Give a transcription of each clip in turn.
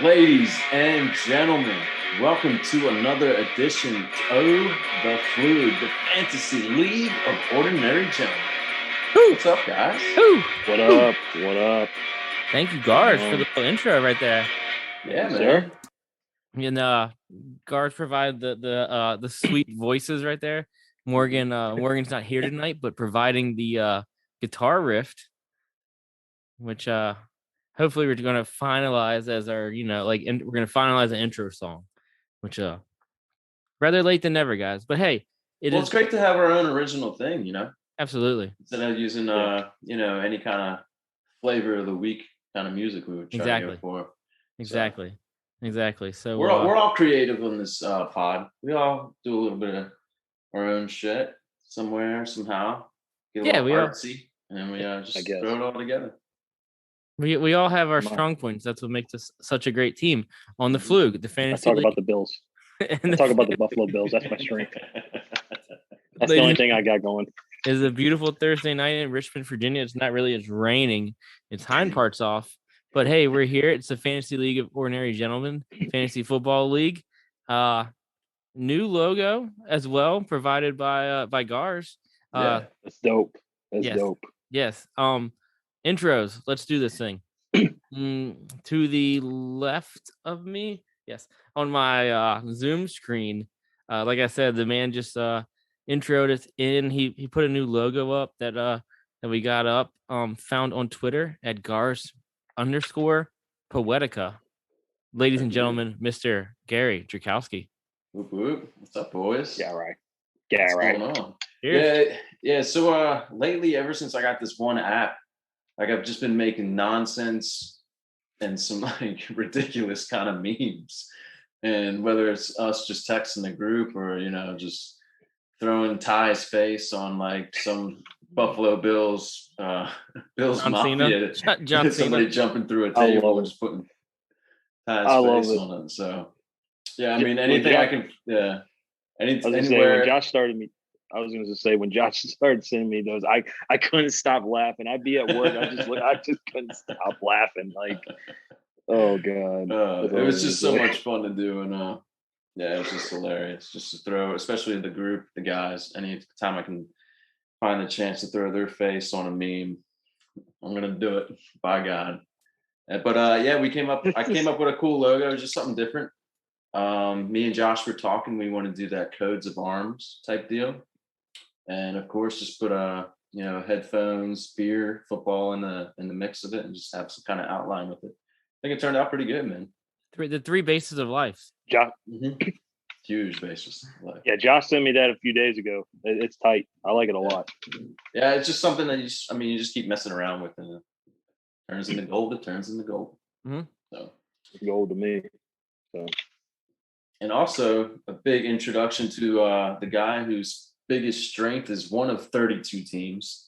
Ladies and gentlemen, welcome to another edition of The Fluid, the Fantasy League of Ordinary Gentlemen. What's up, guys? What up? What up? Thank you, Guards, for the little intro right there. Yeah, man. And Guards provide the sweet voices right there. Morgan's not here tonight, but providing the guitar riff, which hopefully we're going to finalize as our we're going to finalize an intro song, which rather late than never, guys. But hey, it's great to have our own original thing, Absolutely. Instead of using any kind of flavor of the week kind of music we would try to go for. Exactly. So we're all creative on this pod. We all do a little bit of our own shit somewhere, somehow. Get a little artsy, and we just throw it all together. We all have our strong points. That's what makes us such a great team. On the Fluke, the fantasy league. About the Bills. I talk about the Buffalo Bills. That's my strength. That's the only thing I got going. It's a beautiful Thursday night in Richmond, Virginia. It's not really. It's raining. It's hind parts off. But hey, we're here. It's the Fantasy League of Ordinary Gentlemen, Fantasy Football League. New logo as well, provided by Gars. That's dope. That's dope. Yes. Intros. Let's do this thing. To the left of me, yes, on my Zoom screen. Like I said, the man just introed us in. He put a new logo up that we got up. Found on Twitter at Gars_Poetica. Ladies and gentlemen, Mr. Gary Drakowski. Whoop, whoop. What's up, boys? Yeah, right. What's going on? Yeah. So lately, ever since I got this one app, I've just been making nonsense and some ridiculous kind of memes. And whether it's us just texting the group or just throwing Ty's face on some Buffalo Bills Mafia, somebody jumping through a table and just putting Ty's face on it. So yeah, I mean anything I can. Yeah, anywhere. When Josh started me. I was going to say when Josh started sending me those, I couldn't stop laughing. I'd be at work, I just couldn't stop laughing. Oh god, it was just so much fun to do, and it's just hilarious just to throw, especially the group, the guys. Anytime I can find the chance to throw their face on a meme, I'm gonna do it. By God. But I came up with a cool logo, just something different. Me and Josh were talking. We want to do that codes of arms type deal. And of course, just put headphones, beer, football in the mix of it, and just have some kind of outline with it. I think it turned out pretty good, man. The three bases of life. Josh, huge bases of life. Yeah, Josh sent me that a few days ago. It's tight. I like it a lot. Yeah, it's just something that you just keep messing around with, and it turns into gold. It turns into gold. Mm-hmm. So it's gold to me. So. And also a big introduction to the guy whose biggest strength is one of 32 teams,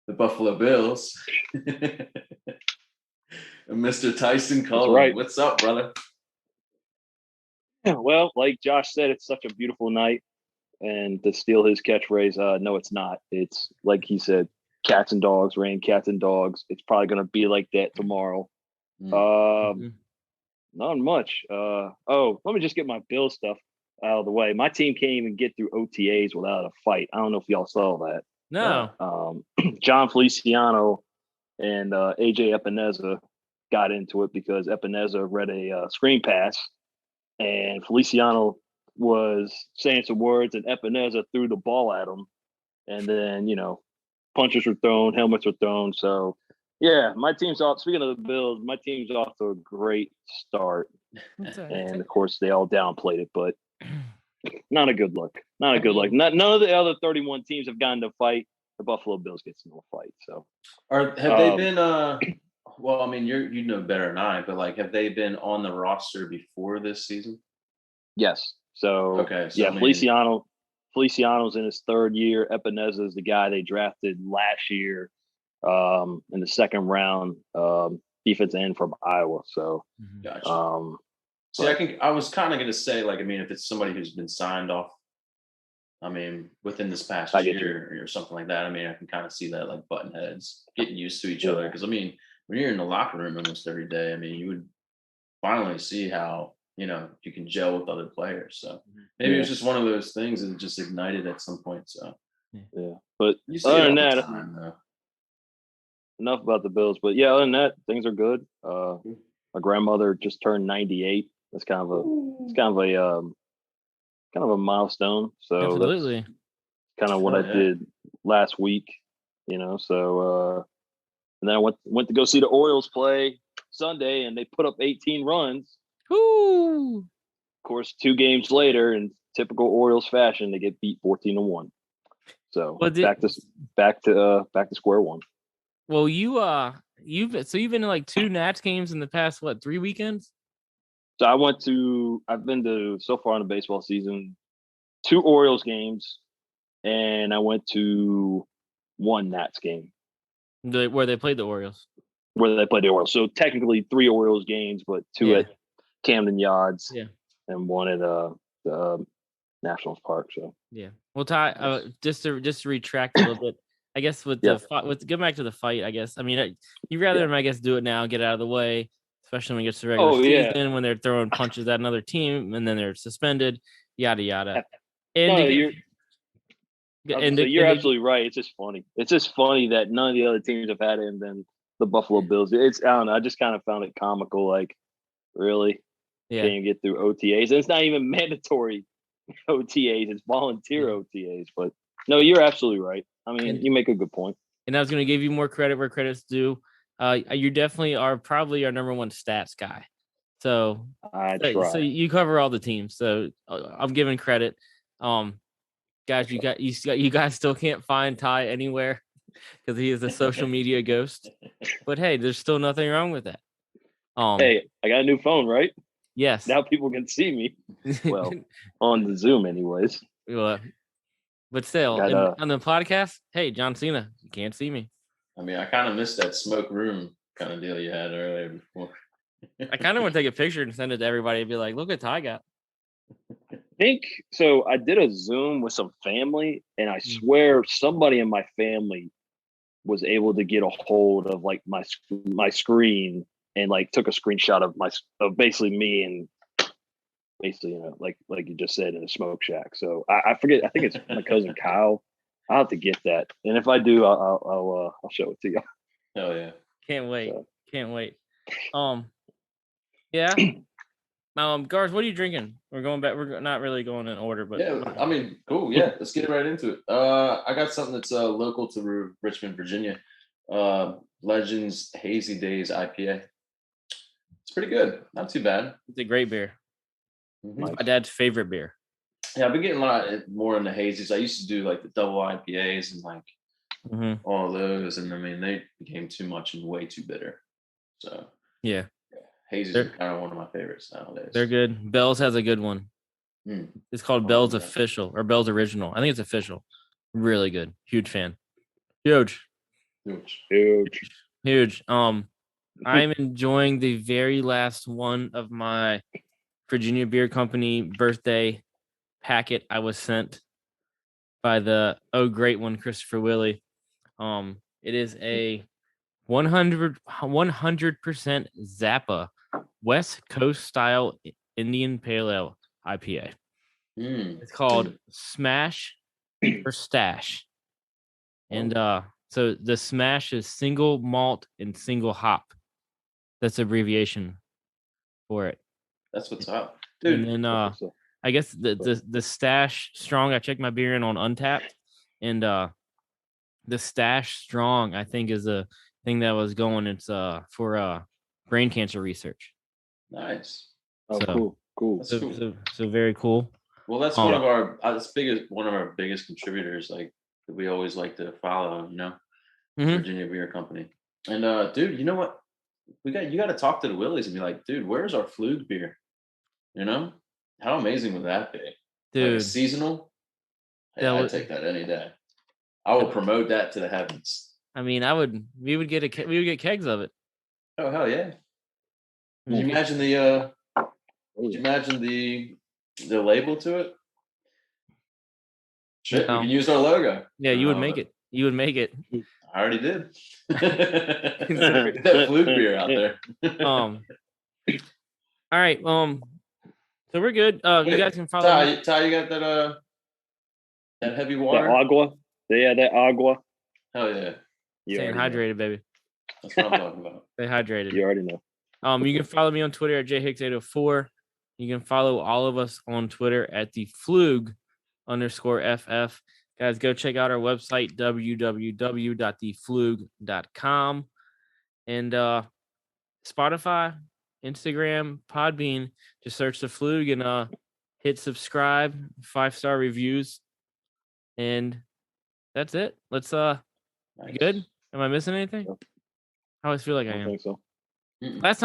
the Buffalo Bills. Mr. Tyson Cullen. Right. What's up, brother? Well, like Josh said, it's such a beautiful night. And to steal his catchphrase, no, it's not. It's like he said, cats and dogs, rain, cats and dogs. It's probably going to be like that tomorrow. Not much. Let me just get my Bill stuff out of the way. My team can't even get through OTAs without a fight. I don't know if y'all saw that. No. John Feliciano and AJ Epineza got into it because Epineza read a screen pass and Feliciano was saying some words and Epineza threw the ball at him. And then, punches were thrown, helmets were thrown. So, yeah, my team's off. Speaking of the Bills, my team's off to a great start. And, of course, they all downplayed it, but not a good look. Not a good look. None of the other 31 teams have gotten to fight. The Buffalo Bills gets into a fight. So, have they been well, I mean, you know better than I, but have they been on the roster before this season? Yes. So, Feliciano's in his third year. Epineza is the guy they drafted last year in the second round, defensive end from Iowa. So, gotcha. I was kind of going to say, if it's somebody who's been signed off, within this past year or something like that, I can kind of see that, button heads getting used to each other. Because, when you're in the locker room almost every day, you would finally see how, you can gel with other players. So maybe it was just one of those things that just ignited at some point. So yeah. But you see other it than all the that, time, enough about the Bills. But yeah, other than that, things are good. My grandmother just turned 98. That's kind of a milestone. So Absolutely. that's kind of what I did last week, So and then I went to go see the Orioles play Sunday, and they put up 18 runs. Woo! Of course, 2 games later, in typical Orioles fashion, they get beat 14-1. So back to square one. Well, you've been to like 2 Nats games in the past 3 weekends? So I've been to, so far in the baseball season, 2 Orioles games, and I went to 1 Nats game. Where they played the Orioles. Where they played the Orioles. So technically 3 Orioles games, but 2 at Camden Yards, and 1 at the Nationals Park. So yeah. Well, Ty, just to retract a little bit, I guess with go back to the fight. I guess you'd rather them, I guess, do it now, get out of the way, especially when it gets to regular season, when they're throwing punches at another team and then they're suspended, yada yada. And you're absolutely right. It's just funny. It's just funny that none of the other teams have had it, and then the Buffalo Bills. I don't know. I just kind of found it comical. Like, really, can't even get through OTAs, and it's not even mandatory OTAs. It's volunteer OTAs. But no, you're absolutely right. You make a good point. And I was going to give you more credit where credit's due. You definitely are probably our number 1 stats guy. So so you cover all the teams. So I'm giving credit. Guys, you guys still can't find Ty anywhere because he is a social media ghost. But hey, there's still nothing wrong with that. Hey, I got a new phone, right? Yes. Now people can see me. Well, on the Zoom, anyways. But still, on the podcast, hey, John Cena, you can't see me. I kind of missed that smoke room kind of deal you had earlier before. I kind of want to take a picture and send it to everybody and be like, look what Ty got. I think so. I did a Zoom with some family, and I swear somebody in my family was able to get a hold of like my screen and like took a screenshot of basically me and basically like you just said, in a smoke shack. So I forget. I think it's my cousin Kyle. I'll have to get that, and if I do, I'll show it to you. Hell yeah! Can't wait. Can't wait. Yeah. Garth, what are you drinking? We're going back. We're not really going in order, but cool. Yeah, let's get right into it. I got something that's local to Richmond, Virginia. Legends Hazy Days IPA. It's pretty good. Not too bad. It's a great beer. Mm-hmm. My dad's favorite beer. Yeah, I've been getting a lot more into hazies. I used to do like the double IPAs and like all of those, and they became too much and way too bitter. So yeah. Hazies are kind of one of my favorites nowadays. They're good. Bell's has a good one. It's called Bell's Official or Bell's Original. I think it's official. Really good. Huge fan. Huge. I'm enjoying the very last one of my Virginia Beer Company birthday packet I was sent by the great one, Christopher Willie. It is a 100% Zappa West Coast style Indian Pale Ale IPA. It's called Smash or Stash. And so the Smash is single malt and single hop. That's abbreviation for it. That's what's up, dude. And then I guess the Stash Strong, I checked my beer in on Untapped, and the Stash Strong, I think, is a thing that was going. It's for brain cancer research. Nice. Oh, so, cool. So very cool. Well, that's one of our biggest contributors. Like that we always like to follow. Virginia Beer Company. And dude, you know what? You got to talk to the Willies and be like, dude, where's our Flug beer? How amazing would that be? Dude, like a seasonal. I'd take that any day. I will promote that to the heavens. We would get kegs of it. Oh hell yeah! Did you imagine the label to it? Shit, we can use our logo. Yeah, you would make it. You would make it. I already did. That Flug beer out there. All right. So we're good. You guys can follow me. Ty, you got that heavy water? That agua. Yeah, that agua. Hell yeah. Staying hydrated, baby. That's what I'm talking about. Stay hydrated. You already know. You can follow me on Twitter at jhicks804. You can follow all of us on Twitter at @theflug_FF. Guys, go check out our website, www.theflug.com. And Spotify, Instagram, Podbean. Just search the Flug and hit subscribe, 5-star reviews. And that's it. Let's nice. Good? Am I missing anything? I always feel like I am. I think so. Last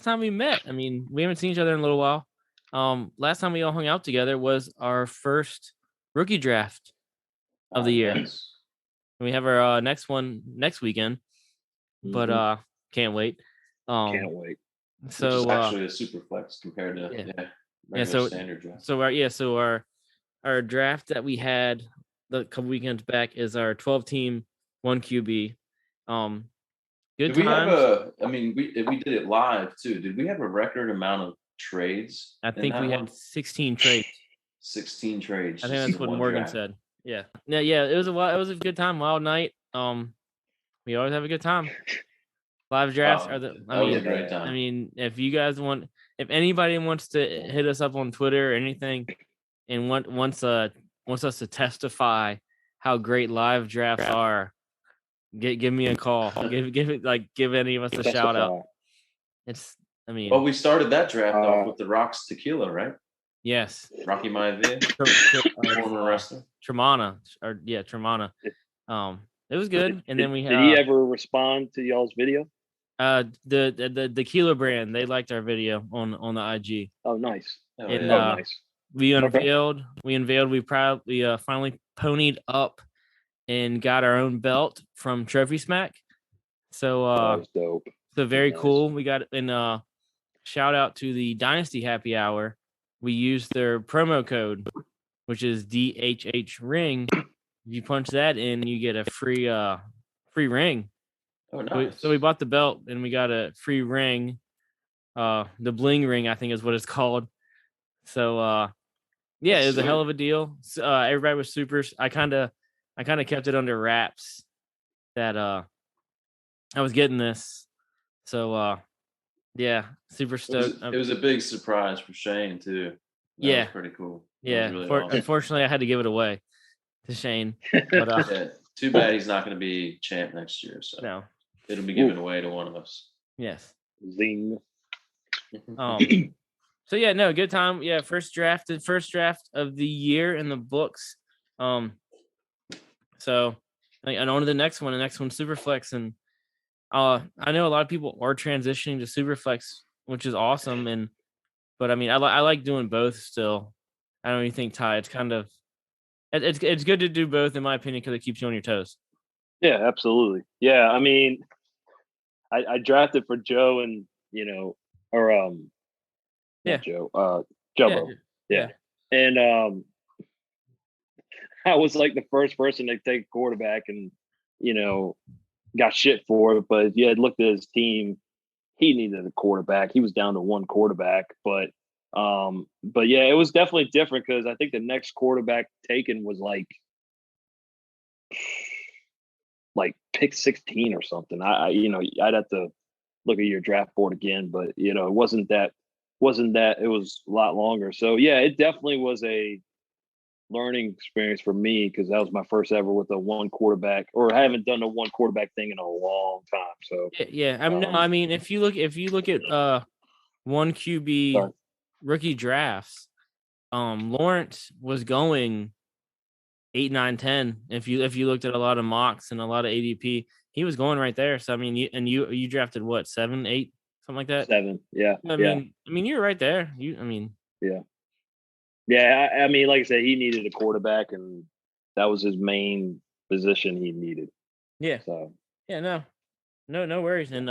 time we met, I mean, we haven't seen each other in a little while. Last time we all hung out together was our first rookie draft of the year. Nice. We have our next one next weekend, but can't wait. Can't wait. So it's actually a super flex compared to standard draft. So our draft that we had a couple weekends back is our 12-team 1 QB. Good did times. We did it live too. Did we have a record amount of trades? I think we had 16 trades. 16 trades. I think that's what Morgan said. Yeah. It was a good time, wild night. We always have a good time. Live drafts are a great time. I mean, if anybody wants to hit us up on Twitter or anything, and wants us to testify how great live drafts are, give me a call. Give any of us a shout out. Well, we started that draft off with the Rocks Tequila, right? Yes. Rocky Maivia, former wrestler. Tremana. It was good. And then did he ever respond to y'all's video? The Tequila brand, they liked our video on the IG. Oh, nice. Nice. We unveiled. We finally ponied up and got our own belt from Trophy Smack. So that was dope. So very cool. We got shout out to the Dynasty Happy Hour. We used their promo code, which is DHH Ring. If you punch that in, you get a free ring. Oh, nice. So we bought the belt and we got a free ring. The bling ring, I think, is what it's called. So it was a hell of a deal. Everybody was super. I kind of kept it under wraps that I was getting this. So super stoked. It was a big surprise for Shane too. That was pretty cool. Really awesome. Unfortunately, I had to give it away to Shane. But too bad he's not going to be champ next year. So no, it'll be given away to one of us. Yes. Zing. So good time. Yeah, first draft of the year in the books. So and on to the next one. The next one's Superflex, and I know a lot of people are transitioning to Superflex, which is awesome. But I mean, I like doing both still. I don't even think, Ty, it's kind of it's good to do both in my opinion because it keeps you on your toes. Yeah, absolutely. Yeah, I mean, I drafted for Joe and Joe, Jumbo. Yeah. And I was like the first person to take quarterback and got shit for it, but if you had looked at his team, he needed a quarterback. He was down to one quarterback, but yeah, it was definitely different because I think the next quarterback taken was like pick 16 or something. I'd have to look at your draft board again, but it wasn't that. It was a lot longer. So yeah, it definitely was a learning experience for me because that was my first ever with a one quarterback, or I haven't done a one quarterback thing in a long time. So yeah, I mean, if you look at one QB rookie drafts, Lawrence was going 8, 9, 10. If you looked at a lot of mocks and a lot of ADP, he was going right there. So I mean, you drafted what, 7, 8, something like that? 7, yeah. I mean, you're right there. Yeah, I mean, like I said, he needed a quarterback, and that was his main position he needed. Yeah. So yeah, no worries. And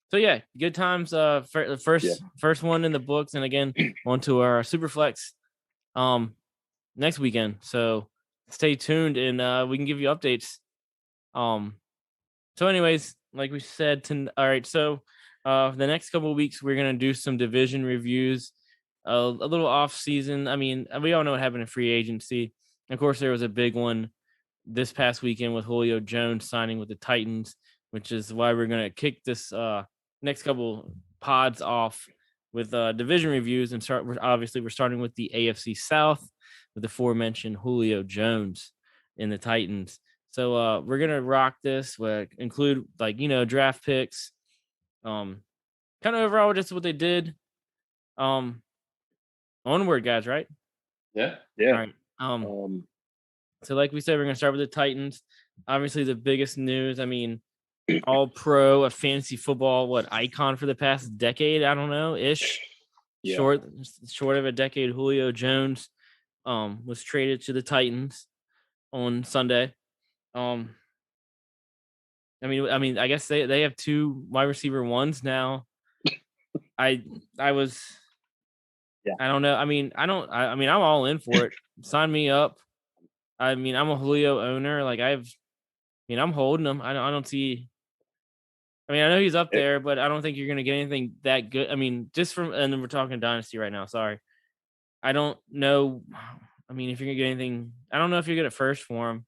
so yeah, good times. For the first one in the books, and again, on to our Superflex next weekend. So stay tuned, and we can give you updates. So anyways, like we said, all right. So The next couple of weeks, we're going to do some division reviews, a little off season. I mean, we all know what happened in free agency. Of course, there was a big one this past weekend with Julio Jones signing with the Titans, which is why we're going to kick this next couple pods off with division reviews and we're starting with the AFC South with the aforementioned Julio Jones in the Titans. So we're going to rock this, include draft picks, kind of overall just what they did. Onward, guys, right? Yeah. All right. So like we said, we're gonna start with the Titans. Obviously, the biggest news. I mean, all pro, a fantasy football, icon for the past decade? I don't know, ish. Yeah. Short of a decade. Julio Jones was traded to the Titans on Sunday. I mean, I guess they have 2 wide receiver ones now. I don't know. I mean, I'm all in for it. Sign me up. I mean, I'm a Julio owner. I'm holding him. I don't see. I mean, I know he's up there, but I don't think you're going to get anything that good. I mean, and then we're talking dynasty right now. Sorry. I don't know. I mean, if you're going to get anything, I don't know if you're good at first for him.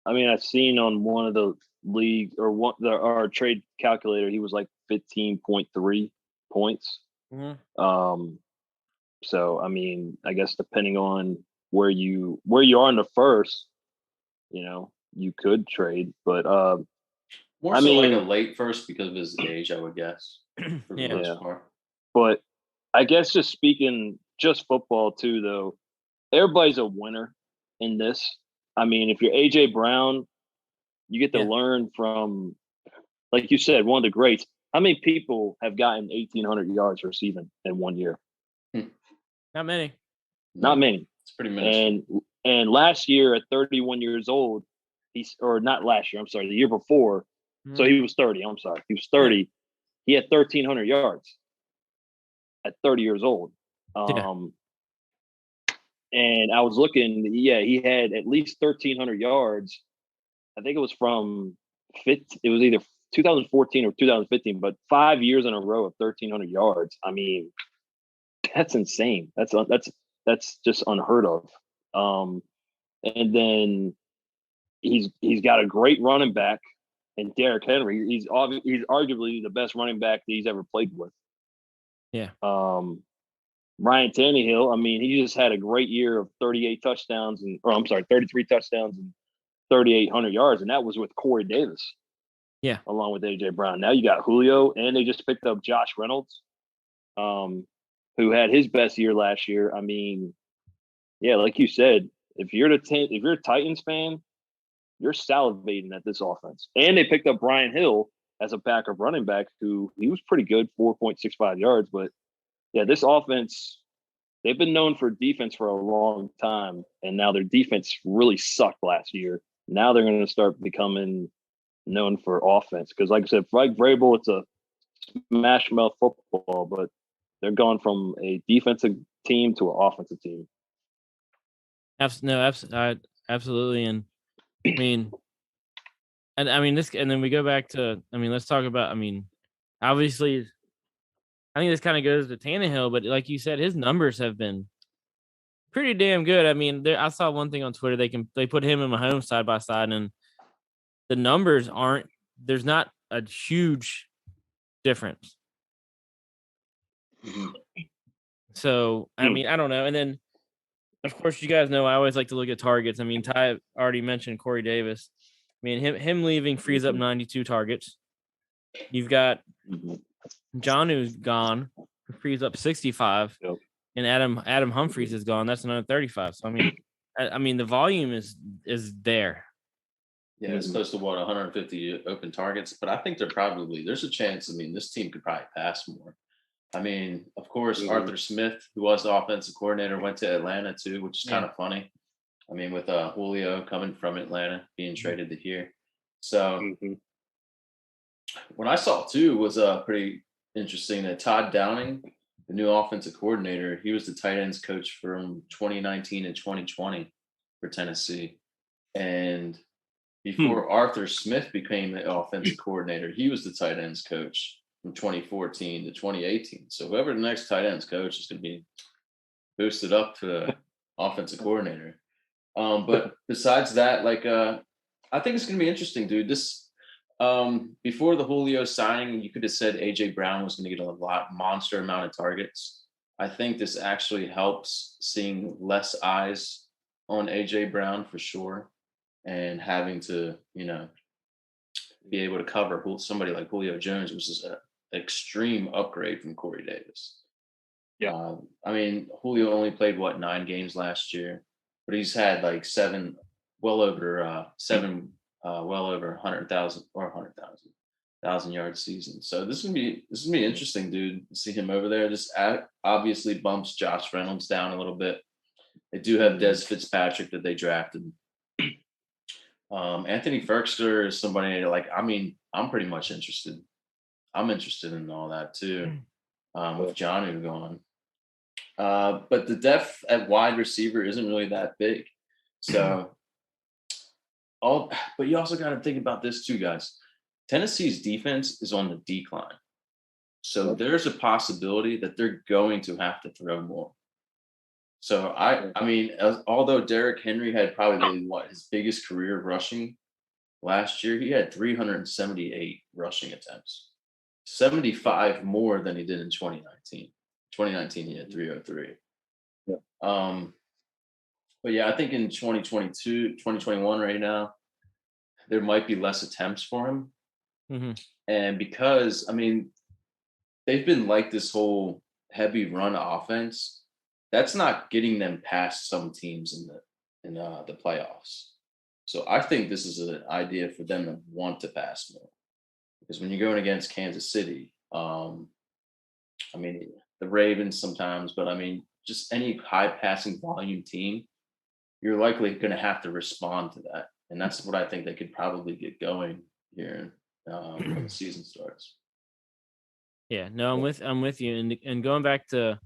I mean, I've seen on one of the league our trade calculator, he was like 15.3 points. Mm-hmm. So I mean, I guess depending on where you are in the first, you could trade, but more so like a late first because of his age, I would guess. For the most part. But I guess just speaking just football too, though, everybody's a winner in this. I mean, if you're AJ Brown, you get to learn from, like you said, one of the greats. How many people have gotten 1,800 yards receiving in 1 year? Not many. Not many. It's pretty many. And last year at 31 years old, not last year, I'm sorry, the year before. Mm-hmm. So he was 30. I'm sorry. He was 30. Yeah. He had 1,300 yards at 30 years old. And I was looking, he had at least 1,300 yards. I think it was it was either 2014 or 2015, but 5 years in a row of 1,300 yards. I mean, that's insane. That's just unheard of. And then he's got a great running back in Derrick Henry. He's arguably the best running back that he's ever played with. Yeah. Ryan Tannehill, I mean, he just had a great year of 33 touchdowns and 3,800 yards, and that was with Corey Davis. Yeah. Along with AJ Brown. Now you got Julio, and they just picked up Josh Reynolds, who had his best year last year. I mean, yeah, like you said, if you're a Titans fan, you're salivating at this offense. And they picked up Brian Hill as a backup running back, who he was pretty good, 4.65 yards. But yeah, this offense, they've been known for defense for a long time, and now their defense really sucked last year. Now they're going to start becoming known for offense because, like I said, Frank Vrabel, it's a smash mouth football, but they're going from a defensive team to an offensive team. Absolutely, and I mean this, and then we go back to, let's talk about, obviously, I think this kind of goes to Tannehill, but like you said, his numbers have been pretty damn good. I mean, I saw one thing on Twitter, they put him and Mahomes side by side, and the numbers there's not a huge difference. Mm-hmm. So, I mean, I don't know. And then, of course, you guys know I always like to look at targets. I mean, Ty already mentioned Corey Davis. I mean, him leaving frees up 92 targets. You've got John, who's gone, frees up 65. Yep. And Adam Humphries is gone. That's another 35. So, I mean, the volume is there. Yeah, it's close to 150 open targets, but I think there's a chance. I mean, this team could probably pass more. I mean, of course, Arthur Smith, who was the offensive coordinator, went to Atlanta too, which is kind of funny. I mean, with Julio coming from Atlanta, being traded to here. So what I saw too was pretty interesting that Todd Downing, the new offensive coordinator, he was the tight ends coach from 2019 and 2020 for Tennessee. And before Arthur Smith became the offensive coordinator, he was the tight ends coach from 2014 to 2018. So whoever the next tight ends coach is going to be boosted up to the offensive coordinator. But besides that, like, I think it's going to be interesting, dude. This before the Julio signing, you could have said AJ Brown was going to get a monster amount of targets. I think this actually helps seeing less eyes on AJ Brown for sure, and having to, be able to cover somebody like Julio Jones, which is an extreme upgrade from Corey Davis. Yeah. I mean, Julio only played 9 games last year, but he's had like well over 100,000 yard season. So this is gonna be interesting, dude. To see him over there. This obviously bumps Josh Reynolds down a little bit. They do have Des Fitzpatrick that they drafted. Anthony Ferguson is somebody like, I mean, I'm pretty much interested. I'm interested in all that too. With Jonnu gone. But the depth at wide receiver isn't really that big. So but you also got to think about this too, guys. Tennessee's defense is on the decline. So there's a possibility that they're going to have to throw more. So I mean, although Derrick Henry had probably his biggest career rushing last year, he had 378 rushing attempts, 75 more than he did in 2019. 2019 he had 303. Yeah. But yeah, I think in 2021 right now, there might be less attempts for him. Mm-hmm. And because, I mean, they've been like this whole heavy run offense, that's not getting them past some teams in the playoffs. So I think this is an idea for them to want to pass more. Because when you're going against Kansas City, I mean, the Ravens sometimes, but I mean, just any high passing volume team, you're likely going to have to respond to that. And that's what I think they could probably get going here when the season starts. Yeah, no, I'm with you. And going back to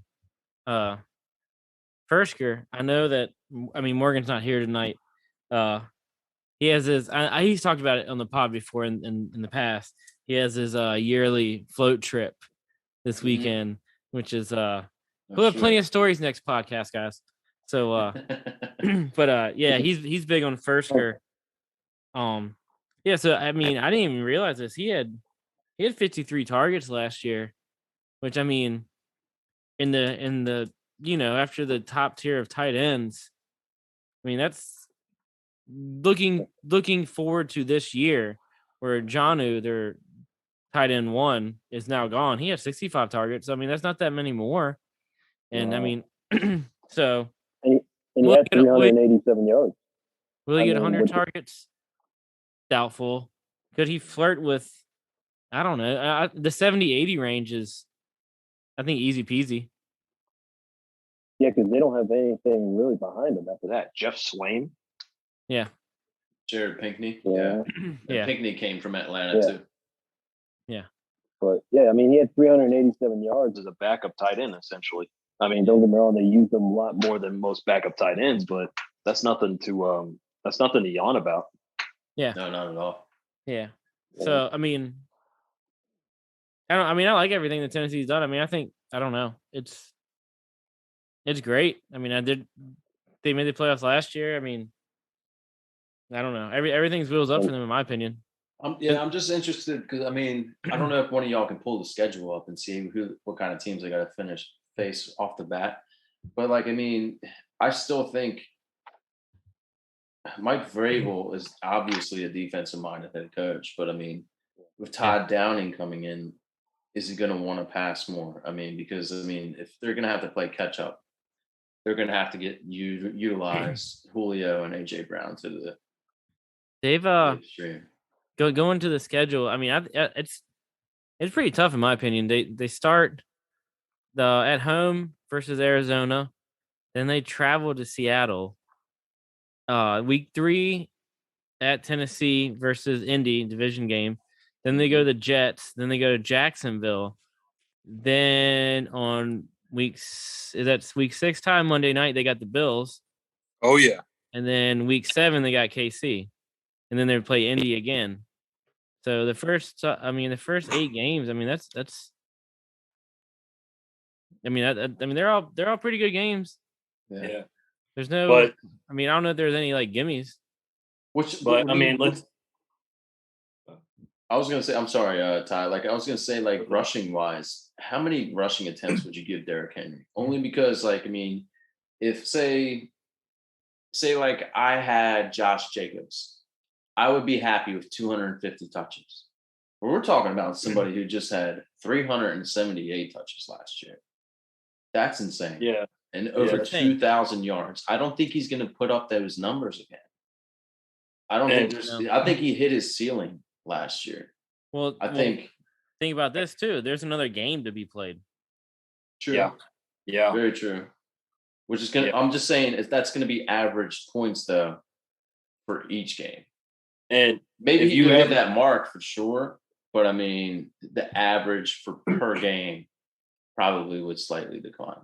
Fersker, I know that, I mean, Morgan's not here tonight. He has his, he's talked about it on the pod before in the past. He has his yearly float trip this weekend, which is we'll have plenty of stories next podcast, guys. So but yeah, he's big on Fersker. Yeah, so I mean, I didn't even realize this. He had 53 targets last year, which, I mean, in the after the top tier of tight ends, I mean, that's looking forward to this year where Jonnu, their tight end 1, is now gone. He has 65 targets. I mean, that's not that many more. And I mean, so and he had 387 yards. Will he get 100 targets? Doubtful. Could he flirt with, I don't know. The 70-80 range is, I think, easy peasy. Yeah, because they don't have anything really behind him after that. Jeff Swain. Yeah. Jared Pinkney. Yeah. Yeah. Pinkney came from Atlanta too. Yeah. But yeah, I mean, he had 387 yards as a backup tight end, essentially. I mean, don't get me wrong, they used him a lot more than most backup tight ends, but that's nothing to yawn about. Yeah. No, not at all. Yeah. So I mean, I like everything that Tennessee's done. I mean, I don't know. It's great. I mean, they made the playoffs last year. I mean, I don't know. Everything's wheels up for them, in my opinion. I'm just interested because, I mean, I don't know if one of y'all can pull the schedule up and see what kind of teams they got to face off the bat. But, like, I mean, I still think Mike Vrabel is obviously a defensive-minded head coach. But, I mean, with Todd Downing coming in, is he going to want to pass more? I mean, because, I mean, if they're going to have to play catch-up, they're going to have to get utilize Julio and AJ Brown to the they've going to the schedule. I mean, it's pretty tough in my opinion. They start at home versus Arizona, then they travel to Seattle. Week 3 at Tennessee versus Indy, division game. Then they go to the Jets. Then they go to Jacksonville. Then on week 6 time, Monday night, they got the Bills. Oh, yeah. And then week 7, they got KC. and then they would play Indy again. So the first 8 games. I mean, that's. I mean, they're all pretty good games. Yeah. There's no. But I mean, I don't know if there's any like gimmies. I was gonna say, I'm sorry, Ty. Like I was gonna say, like rushing wise, how many rushing attempts would you give Derrick Henry? Only because, like, I mean, if say like I had Josh Jacobs, I would be happy with 250 touches. But we're talking about somebody who just had 378 touches last year. That's insane. Yeah. And over 2,000 yards. I don't think he's going to put up those numbers again. I think he hit his ceiling last year. Well, think about this too. There's another game to be played. True. Yeah. Very true. Which is gonna. I'm just saying that's gonna be average points though for each game. And maybe you hit that mark for sure, but I mean the average for per game probably would slightly decline.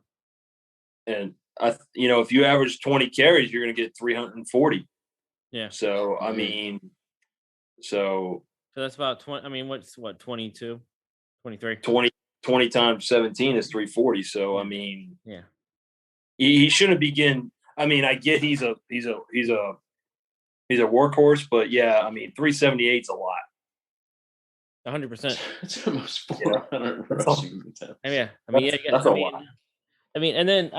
And if you average 20 carries, you're gonna get 340. Yeah. So I mean, so that's about 20. I mean, what's 22, 23? 20 times 17 is 340. So I mean, yeah, he shouldn't begin. I mean, I get he's a workhorse, but yeah, I mean, 378 is a lot. 100%. It's almost 400 rushing attempts. Yeah, I mean, that's a lot. I mean, and then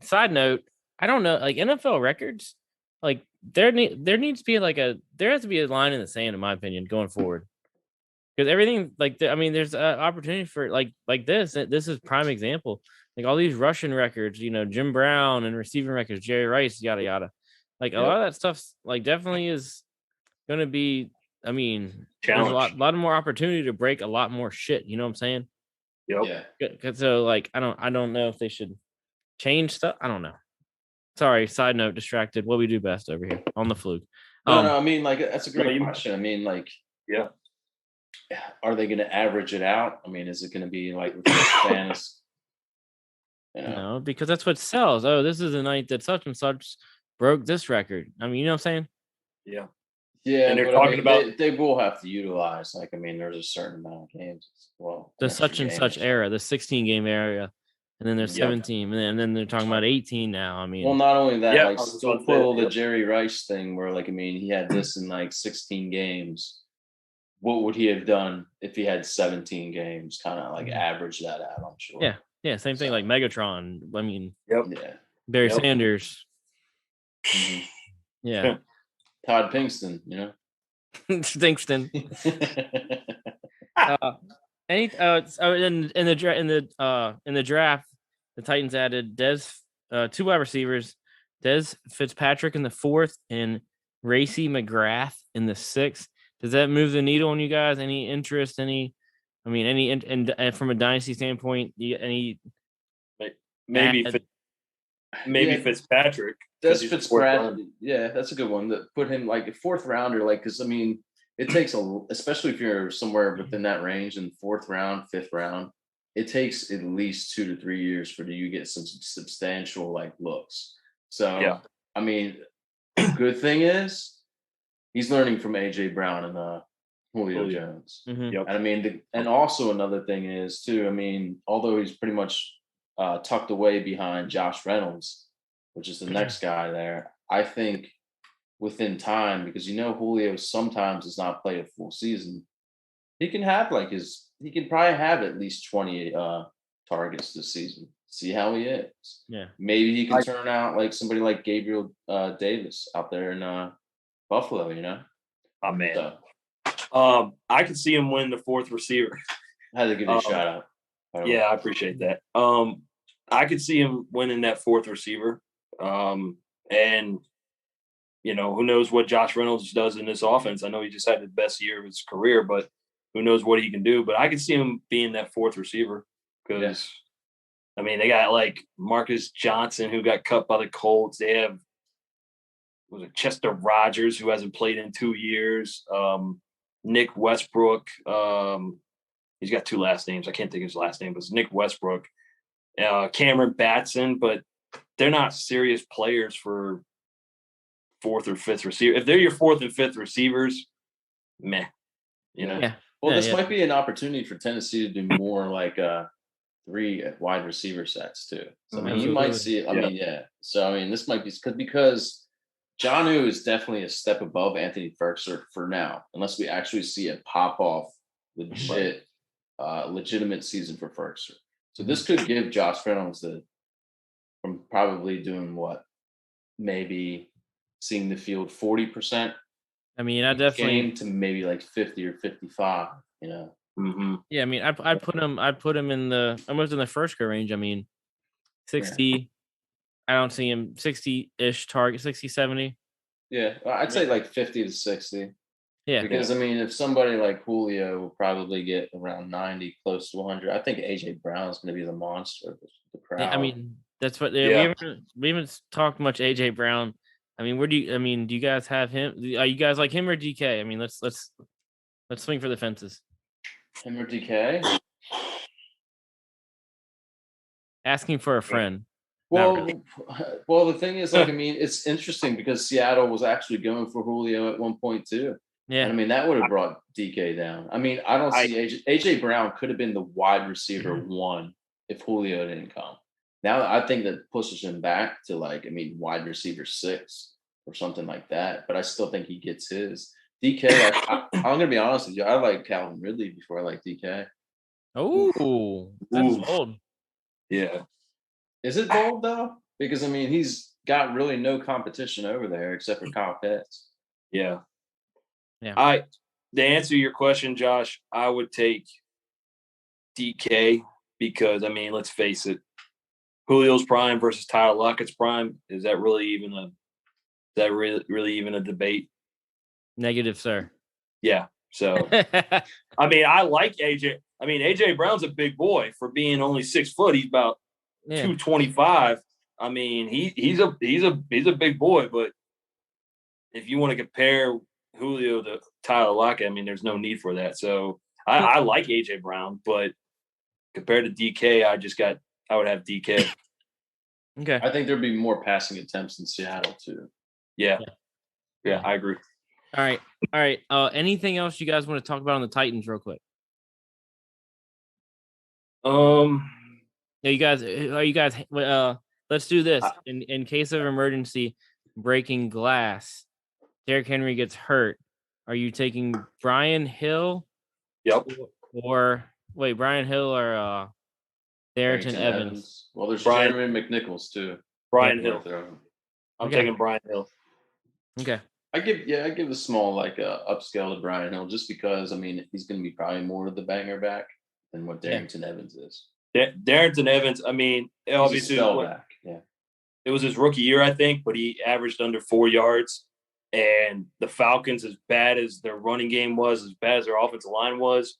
side note, I don't know, like NFL records, like there needs to be there has to be a line in the sand, in my opinion, going forward, because everything there's an opportunity for like this. This is prime example. Like all these rushing records, Jim Brown, and receiving records, Jerry Rice, yada yada. Like a lot of that stuff's like definitely is going to be. I mean, there's a lot more opportunity to break a lot more shit. You know what I'm saying? Yep. Yeah. So like, I don't know if they should change stuff. I don't know. Sorry. Side note, distracted. What we do best over here on the fluke. No. I mean, like that's a great question. I mean, like, are they going to average it out? I mean, is it going to be like fantasy? No, because that's what sells. Oh, this is the night that such and such broke this record. I mean, you know what I'm saying? Yeah. Yeah, and they're talking about they will have to utilize. Like, I mean, there's a certain amount of games as well. The such and such era, the 16 game area, and then there's 17, and then they're talking about 18 now. I mean, well, not only that, like still pull the Jerry Rice thing, where like, I mean, he had this in like 16 games. What would he have done if he had 17 games? Kind of like average that out, I'm sure. Yeah, same thing like Megatron. I mean, Barry Yep. Sanders. Mm-hmm. Yeah. Todd Pinkston, Stinkston. In the draft, the Titans added 2 wide receivers, Dez Fitzpatrick in the 4th and Racy McGrath in the 6th. Does that move the needle on you guys? Any interest? And from a dynasty standpoint, maybe Fitzpatrick. That's Fitzpatrick. Yeah, that's a good one. That put him like a 4th rounder. Like, because I mean, it takes especially if you're somewhere within that range in 4th round, 5th round, it takes at least 2 to 3 years for you to get some substantial like looks. So I mean, good thing is he's learning from AJ Brown and Julio Jones. Mm-hmm. Yep. And I mean, and also another thing is too. I mean, although he's pretty much tucked away behind Josh Reynolds, which is the next guy there, I think within time, because Julio sometimes does not play a full season, he can probably have at least 20 targets this season. See how he is. Yeah. Maybe he can turn out like somebody like Gabriel Davis out there in Buffalo, Oh man. So. I could see him win the 4th receiver. I had to give you a shout out. Yeah, I appreciate that. I could see him winning that 4th receiver. And who knows what Josh Reynolds does in this offense. I know he just had the best year of his career, but who knows what he can do. But I could see him being that 4th receiver because, I mean, they got like Marcus Johnson, who got cut by the Colts. They have Chester Rogers, who hasn't played in 2 years. Nick Westbrook. He's got 2 last names. I can't think of his last name, but it's Nick Westbrook. Cameron Batson, but they're not serious players for fourth or fifth receiver. If they're your fourth and fifth receivers, meh. You know. Yeah. Well, this might be an opportunity for Tennessee to do more like 3 wide receiver sets too. So I mean, you might see. I mean, yeah. So I mean, this might be because Jonnu is definitely a step above Anthony Ferguson for now, unless we actually see a pop off legitimate season for Ferguson. So this could give Josh Reynolds from probably doing what, maybe seeing the field 40%. I mean, I definitely game to maybe like 50 or 55. You know. Mm-hmm. Yeah, I mean, I put him in the almost in the first go range. I mean, 60. Yeah. I don't see him 60-ish target, 60, 70. Yeah, I'd say like 50 to 60. Yeah. Because, I mean, if somebody like Julio will probably get around 90, close to 100, I think A.J. Brown's going to be the monster of the crowd. Yeah, I mean, that's what we haven't talked much A.J. Brown. I mean, do you guys have him? Are you guys like him or DK? I mean, let's swing for the fences. Him or DK? Asking for a friend. Well, the thing is, like, I mean, it's interesting because Seattle was actually going for Julio at one point too. Yeah, and I mean that would have brought DK down. I mean, I don't see AJ Brown could have been the wide receiver 1 if Julio didn't come. Now I think that pushes him back to wide receiver 6 or something like that. But I still think he gets his. DK, I'm gonna be honest with you, I like Calvin Ridley before I like DK. Oh, that's bold. Yeah. Is it bold though? Because I mean, he's got really no competition over there except for Kyle Pitts. Yeah. Yeah. To answer your question, Josh, I would take DK because I mean, let's face it, Julio's prime versus Tyler Lockett's prime. Is that really even a debate? Negative, sir. Yeah. So I mean, I like AJ. I mean, AJ Brown's a big boy for being only 6 foot. He's about 225. I mean, he's a big boy, but if you want to compare Julio to Tyler Lockett, I mean, there's no need for that. So I like AJ Brown, but compared to DK, I would have DK. Okay. I think there'd be more passing attempts in Seattle too. Yeah, I agree. All right. Anything else you guys want to talk about on the Titans real quick? Yeah, you guys let's do this. In case of emergency, breaking glass, Derrick Henry gets hurt. Are you taking Brian Hill? Yep. Or Brian Hill or Darrington Evans? Well, there's Jeremy McNichols too. Brian Hill. I'm taking Brian Hill. Okay. I give a small upscale to Brian Hill just because I mean he's going to be probably more of the banger back than what Darrington Evans is. Darrington Evans, I mean, obviously it was his rookie year, I think, but he averaged under 4 yards. And the Falcons, as bad as their running game was, as bad as their offensive line was,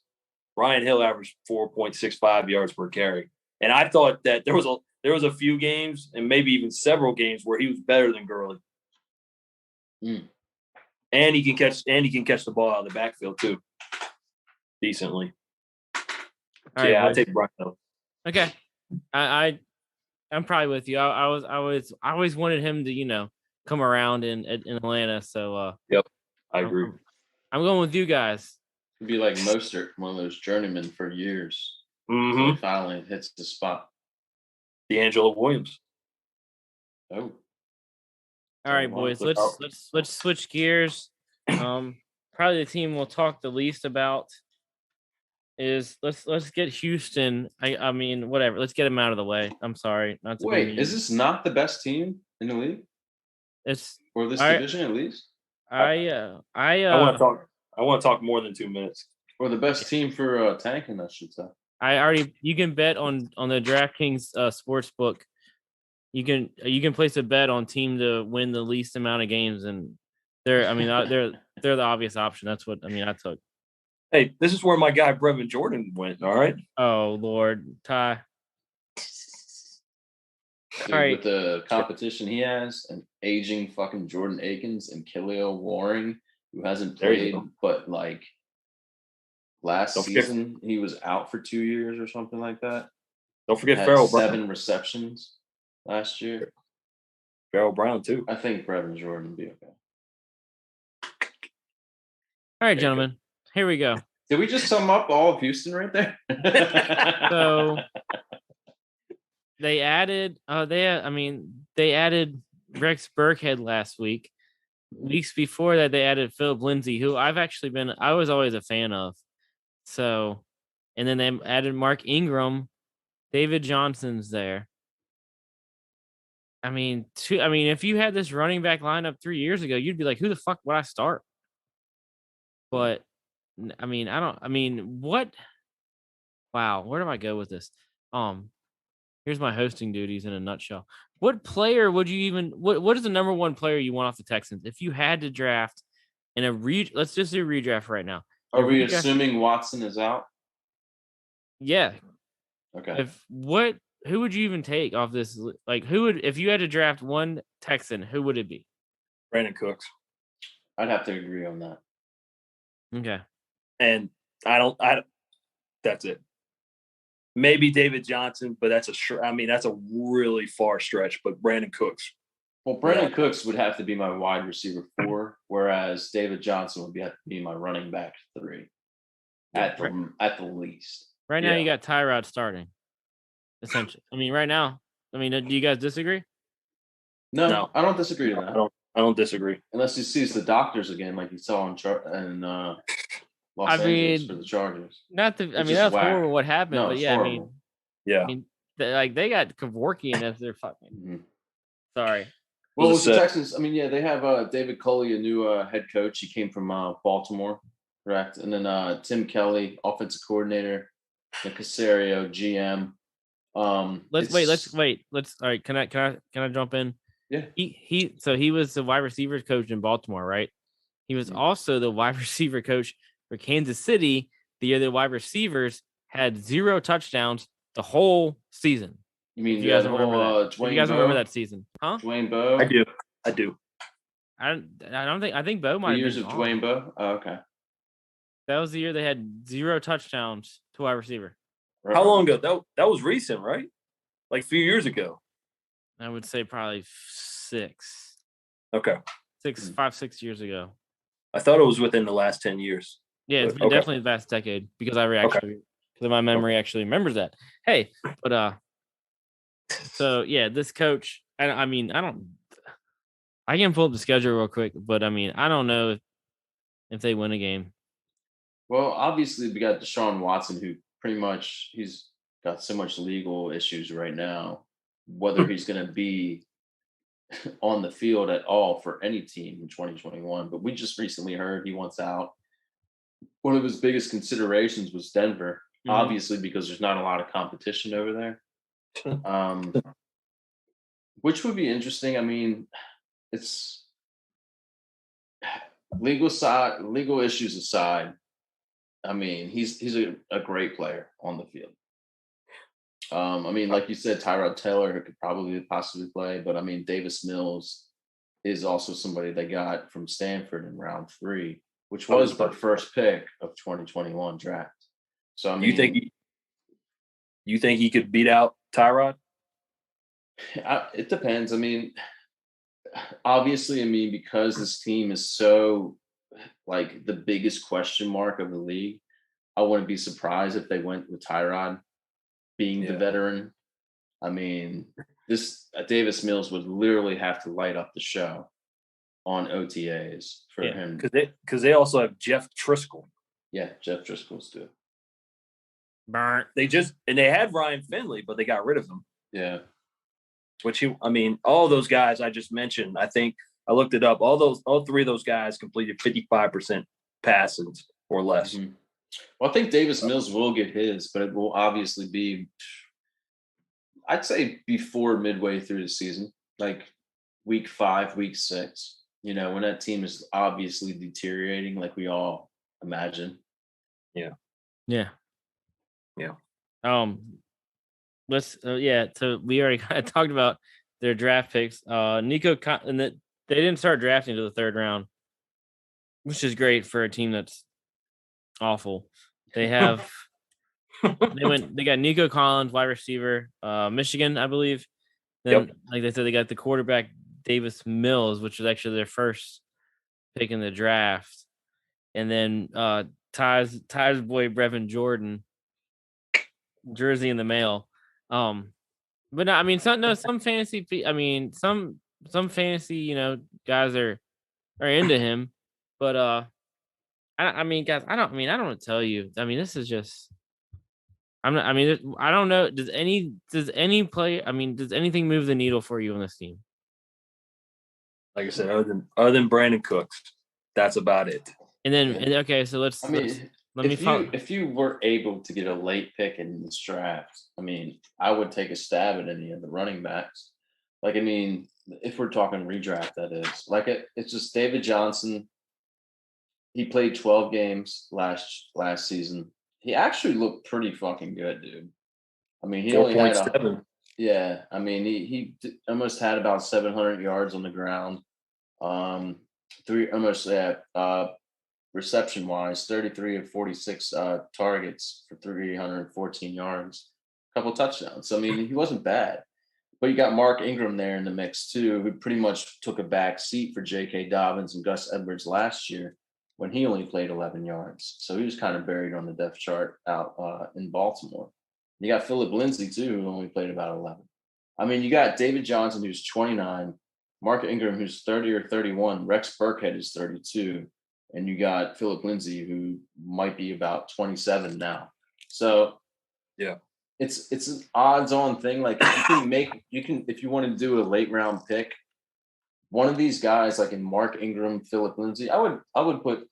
Brian Hill averaged 4.65 yards per carry. And I thought that there was a few games and maybe even several games where he was better than Gurley. And he can catch the ball out of the backfield too, decently. Right, I take Brian Hill. Okay, I'm probably with you. I always wanted him to come around in Atlanta. So yep, I agree. I'm going with you guys. It'd be like Mostert, one of those journeymen for years. Mm-hmm. So he finally hits the spot. D'Angelo Williams. Oh. All right, boys. Let's switch gears. Probably the team we'll talk the least about is let's get Houston. I mean, whatever. Let's get them out of the way. I'm sorry. Not to Wait, is this not the best team in the league? It's or this division at least. I want to talk more than 2 minutes. Or the best team for tanking, I should say. You can bet on the DraftKings sports book. You can place a bet on team to win the least amount of games, and they're the obvious option. That's what I took. Hey, this is where my guy Brevin Jordan went. All right. Oh Lord, Ty. Dude, all right. With the competition he has, and aging fucking Jordan Akins and Khalil Warring, who hasn't played but last season he was out for 2 years or something like that. Don't forget Farrell. 7 receptions last year. Farrell Brown too. I think Brevin Jordan would be okay. All right, gentlemen. Here we go. Did we just sum up all of Houston right there? So they added they added Rex Burkhead last week. Weeks before that, they added Philip Lindsay, who I was always a fan of. So, and then they added Mark Ingram, David Johnson's there. If you had this running back lineup 3 years ago, you'd be like, who the fuck would I start? But what? Wow, where do I go with this? Here's my hosting duties in a nutshell. What player would you even? What is the number one player you want off the Texans if you had to draft in a Let's just do a redraft right now. Are we assuming Watson is out? Yeah. Okay. Who would you even take off this? Like, if you had to draft one Texan, who would it be? Brandon Cooks. I'd have to agree on that. Okay. And that's it. Maybe David Johnson, but that's a really far stretch. But Brandon Cooks. Well, Brandon Cooks would have to be my wide receiver 4, whereas David Johnson would have to be my running back 3 at the least. Right now, you got Tyrod starting. Essentially, right now. Do you guys disagree? No, I don't disagree with that. I don't disagree. Unless he sees the doctors again, like he saw in Los Angeles for the Chargers. That's horrible what happened. No, but yeah, horrible. They got Kevorkian as their fucking. Mm-hmm. Sorry. Well, with the Texans, they have David Culley, a new head coach. He came from Baltimore, correct? And then Tim Kelly, offensive coordinator, and Casario, GM. Let's wait. All right. Can I jump in? Yeah. He was the wide receivers coach in Baltimore, right? He was also the wide receiver coach for Kansas City the year the wide receivers had 0 touchdowns the whole season. You mean you guys remember that? You guys remember that season? Huh? Dwayne Bowe? I do. I think Bowe might have years of Dwayne Bowe? Oh, okay. That was the year they had 0 touchdowns to wide receiver. How long ago? That was recent, right? Like a few years ago. I would say probably 6. Okay. 5, 6 years ago. I thought it was within the last 10 years. Yeah, it's been definitely the last decade because my memory actually remembers that. Hey, but so yeah, this coach. I can pull up the schedule real quick, but I don't know if they win a game. Well, obviously we got Desean Watson, who pretty much he's got so much legal issues right now, whether he's going to be on the field at all for any team in 2021. But we just recently heard he wants out. One of his biggest considerations was Denver, obviously, because there's not a lot of competition over there. Which would be interesting. It's legal issues aside. He's a great player on the field. Like you said, Tyrod Taylor could probably possibly play, but Davis Mills is also somebody they got from Stanford in round 3, which was the first pick of 2021 draft. So you think he could beat out Tyrod? It depends. Obviously, because this team is so like the biggest question mark of the league, I wouldn't be surprised if they went with Tyrod being the veteran. This Davis Mills would literally have to light up the show on OTAs for him. Because they also have Jeff Driscoll. Yeah, Jeff Driscoll's too. They had Ryan Finley, but they got rid of him. Yeah. All those guys I just mentioned, I think I looked it up. All 3 of those guys completed 55% passes or less. Mm-hmm. Well, I think Davis Mills will get his, but it will obviously be, I'd say, before midway through the season, like week 5, week 6. When that team is obviously deteriorating, like we all imagine. Yeah. So we already kind of talked about their draft picks. They didn't start drafting to the 3rd round, which is great for a team that's awful. They have they got Nico Collins, wide receiver, Michigan, I believe. Then, like they said, they got the quarterback Davis Mills, which was actually their first pick in the draft. And then Ty's boy Brevin Jordan, jersey in the mail. But no, I mean some fantasy. I mean some fantasy guys are into him, but I mean guys, I don't want to tell you. I mean this is just. I'm not. I mean I don't know. Does any play? I mean does anything move the needle for you on this team? Like I said, other than Brandon Cooks, that's about it. And then okay, so let me follow. If you were able to get a late pick in this draft, I mean, I would take a stab at any of the running backs. Like, I mean, if we're talking redraft, that is. Like, it's just David Johnson. He played 12 games last season. He actually looked pretty fucking good, dude. I mean, he only had 7. Yeah, I mean, he almost had about 700 yards on the ground. Reception wise, 33 of 46 targets for 314 yards, a couple touchdowns. So I mean, he wasn't bad. But you got Mark Ingram there in the mix too, who pretty much took a back seat for J.K. Dobbins and Gus Edwards last year when he only played 11 yards. So he was kind of buried on the depth chart out in Baltimore. You got Phillip Lindsay too, who only played about 11. I mean, you got David Johnson, who's 29, Mark Ingram, who's 30 or 31, Rex Burkhead is 32, and you got Phillip Lindsay, who might be about 27 now. So yeah, it's an odds-on thing. Like you can if you want to do a late round pick, one of these guys, like in Mark Ingram, Phillip Lindsay, I would put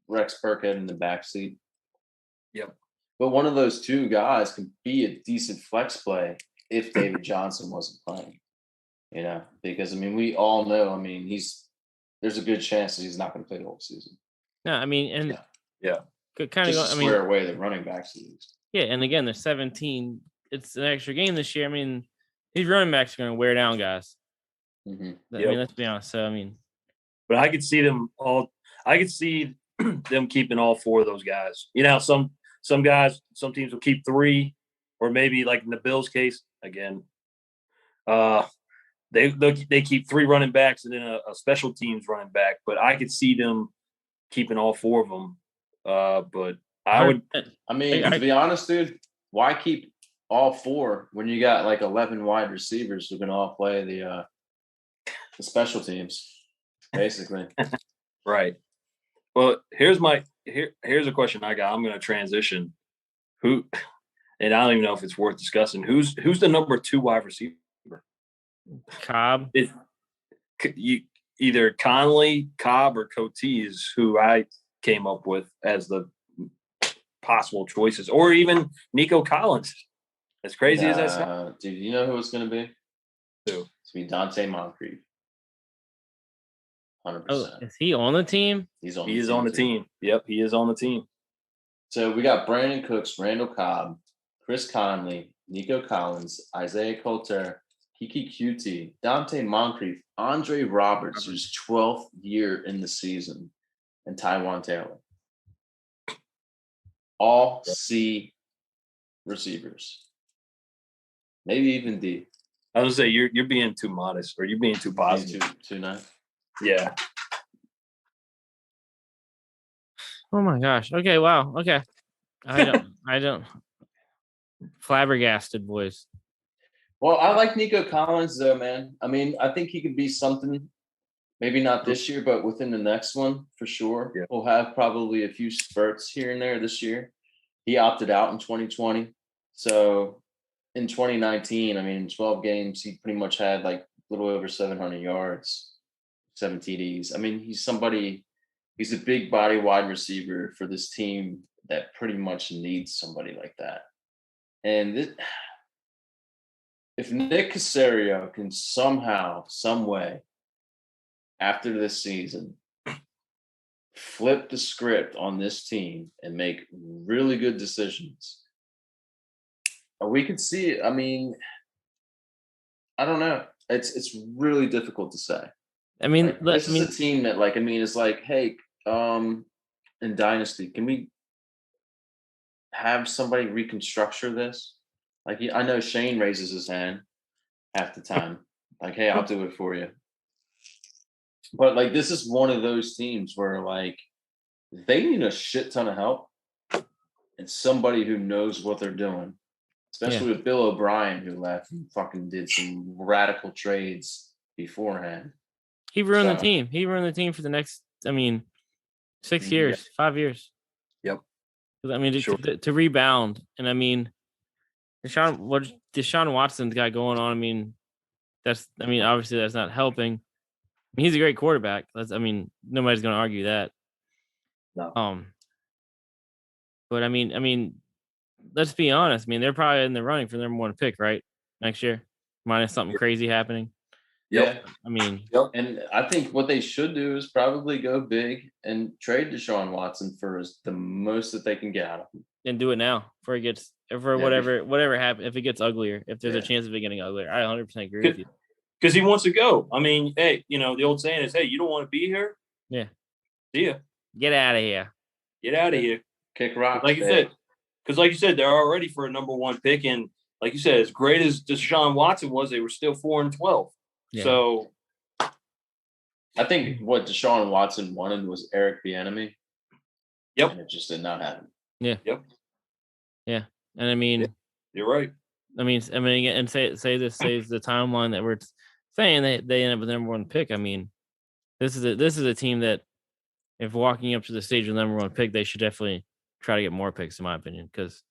Rex Burkhead in the backseat. Yep. But one of those two guys can be a decent flex play if David Johnson wasn't playing. Because I mean, we all know. I mean, there's a good chance that he's not going to play the whole season. No, I mean, and yeah, kind of. I mean, square away the running backs. Yeah, and again, there's 17. It's an extra game this year. I mean, these running backs are going to wear down guys. Mm-hmm. I mean, let's be honest. So I mean, but I could see them all. I could see them keeping all 4 of those guys. Some guys, some teams will keep 3, or maybe like in the Bills' case, again, they keep 3 running backs and then a special teams running back. But I could see them keeping all 4 of them. But I would. I mean, to be honest, dude, why keep all 4 when you got like 11 wide receivers who can all play the special teams, basically? Right. Well, here's a question I got. I'm going to transition. And I don't even know if it's worth discussing. Who's the number 2 wide receiver? Cobb. Either Conley, Cobb, or Cotees, who I came up with as the possible choices, or even Nico Collins. As crazy as that sounds. Dude, you know who it's going to be? Who? It's going to be Dante Moncrief. 100%. Oh, is he on the team? He is on the team. Yep, he is on the team. So we got Brandon Cooks, Randall Cobb, Chris Conley, Nico Collins, Isaiah Coulter, Kiki QT, Dante Moncrief, Andre Roberts, who's 12th year in the season, and Tywan Taylor. All C receivers. Maybe even D. I was going to say, you're being too modest, or you're being too positive. Too nice. Yeah. Oh my gosh. Okay. Wow. Okay. I don't. Flabbergasted, boys. Well, I like Nico Collins, though, man. I mean, I think he could be something. Maybe not this year, but within the next one, for sure. Yeah. We'll have probably a few spurts here and there this year. He opted out in 2020. So in 2019, I mean, in 12 games, he pretty much had like a little over 700 yards, 7 TDs. I mean, he's a big body wide receiver for this team that pretty much needs somebody like that. And if Nick Caserio can somehow, some way, after this season, flip the script on this team and make really good decisions, we could see it. I mean, I don't know. It's really difficult to say. I mean, this is a team that, like, I mean, it's like, hey, in Dynasty, can we have somebody reconstructure this? Like, I know Shane raises his hand half the time, Like, hey, I'll do it for you. But like, this is one of those teams where like they need a shit ton of help and somebody who knows what they're doing, especially with Bill O'Brien, who left and fucking did some radical trades beforehand. He ruined the team. He ruined the team for the next, 6 years, 5 years. Yep. I mean, to rebound. And I mean, Desean Watson's got going on. Obviously that's not helping. I mean, he's a great quarterback. Nobody's going to argue that. No. But I mean, let's be honest. I mean, they're probably in the running for the number 1 pick, right? Next year, minus something crazy happening. Yeah. Yep. And I think what they should do is probably go big and trade Desean Watson for the most that they can get out of him. And do it now before it gets, whatever happens, if it gets uglier, if there's a chance of it getting uglier. I 100% agree with you. Because he wants to go. I mean, hey, the old saying is, hey, you don't want to be here? Yeah. See ya. Get out of here. Get out of here. Kick rocks. Like you said, because like you said, they're already for a number 1 pick. And like you said, as great as Desean Watson was, they were still 4-12. Yeah. So I think what Desean Watson wanted was Eric Bieniemy. Yep. And it just did not happen. Yeah. Yep. Yeah. And I mean, you're right. I mean, and say the timeline that we're saying they end up with the number 1 pick. I mean, this is a team that if walking up to the stage with the number 1 pick, they should definitely try to get more picks, in my opinion, because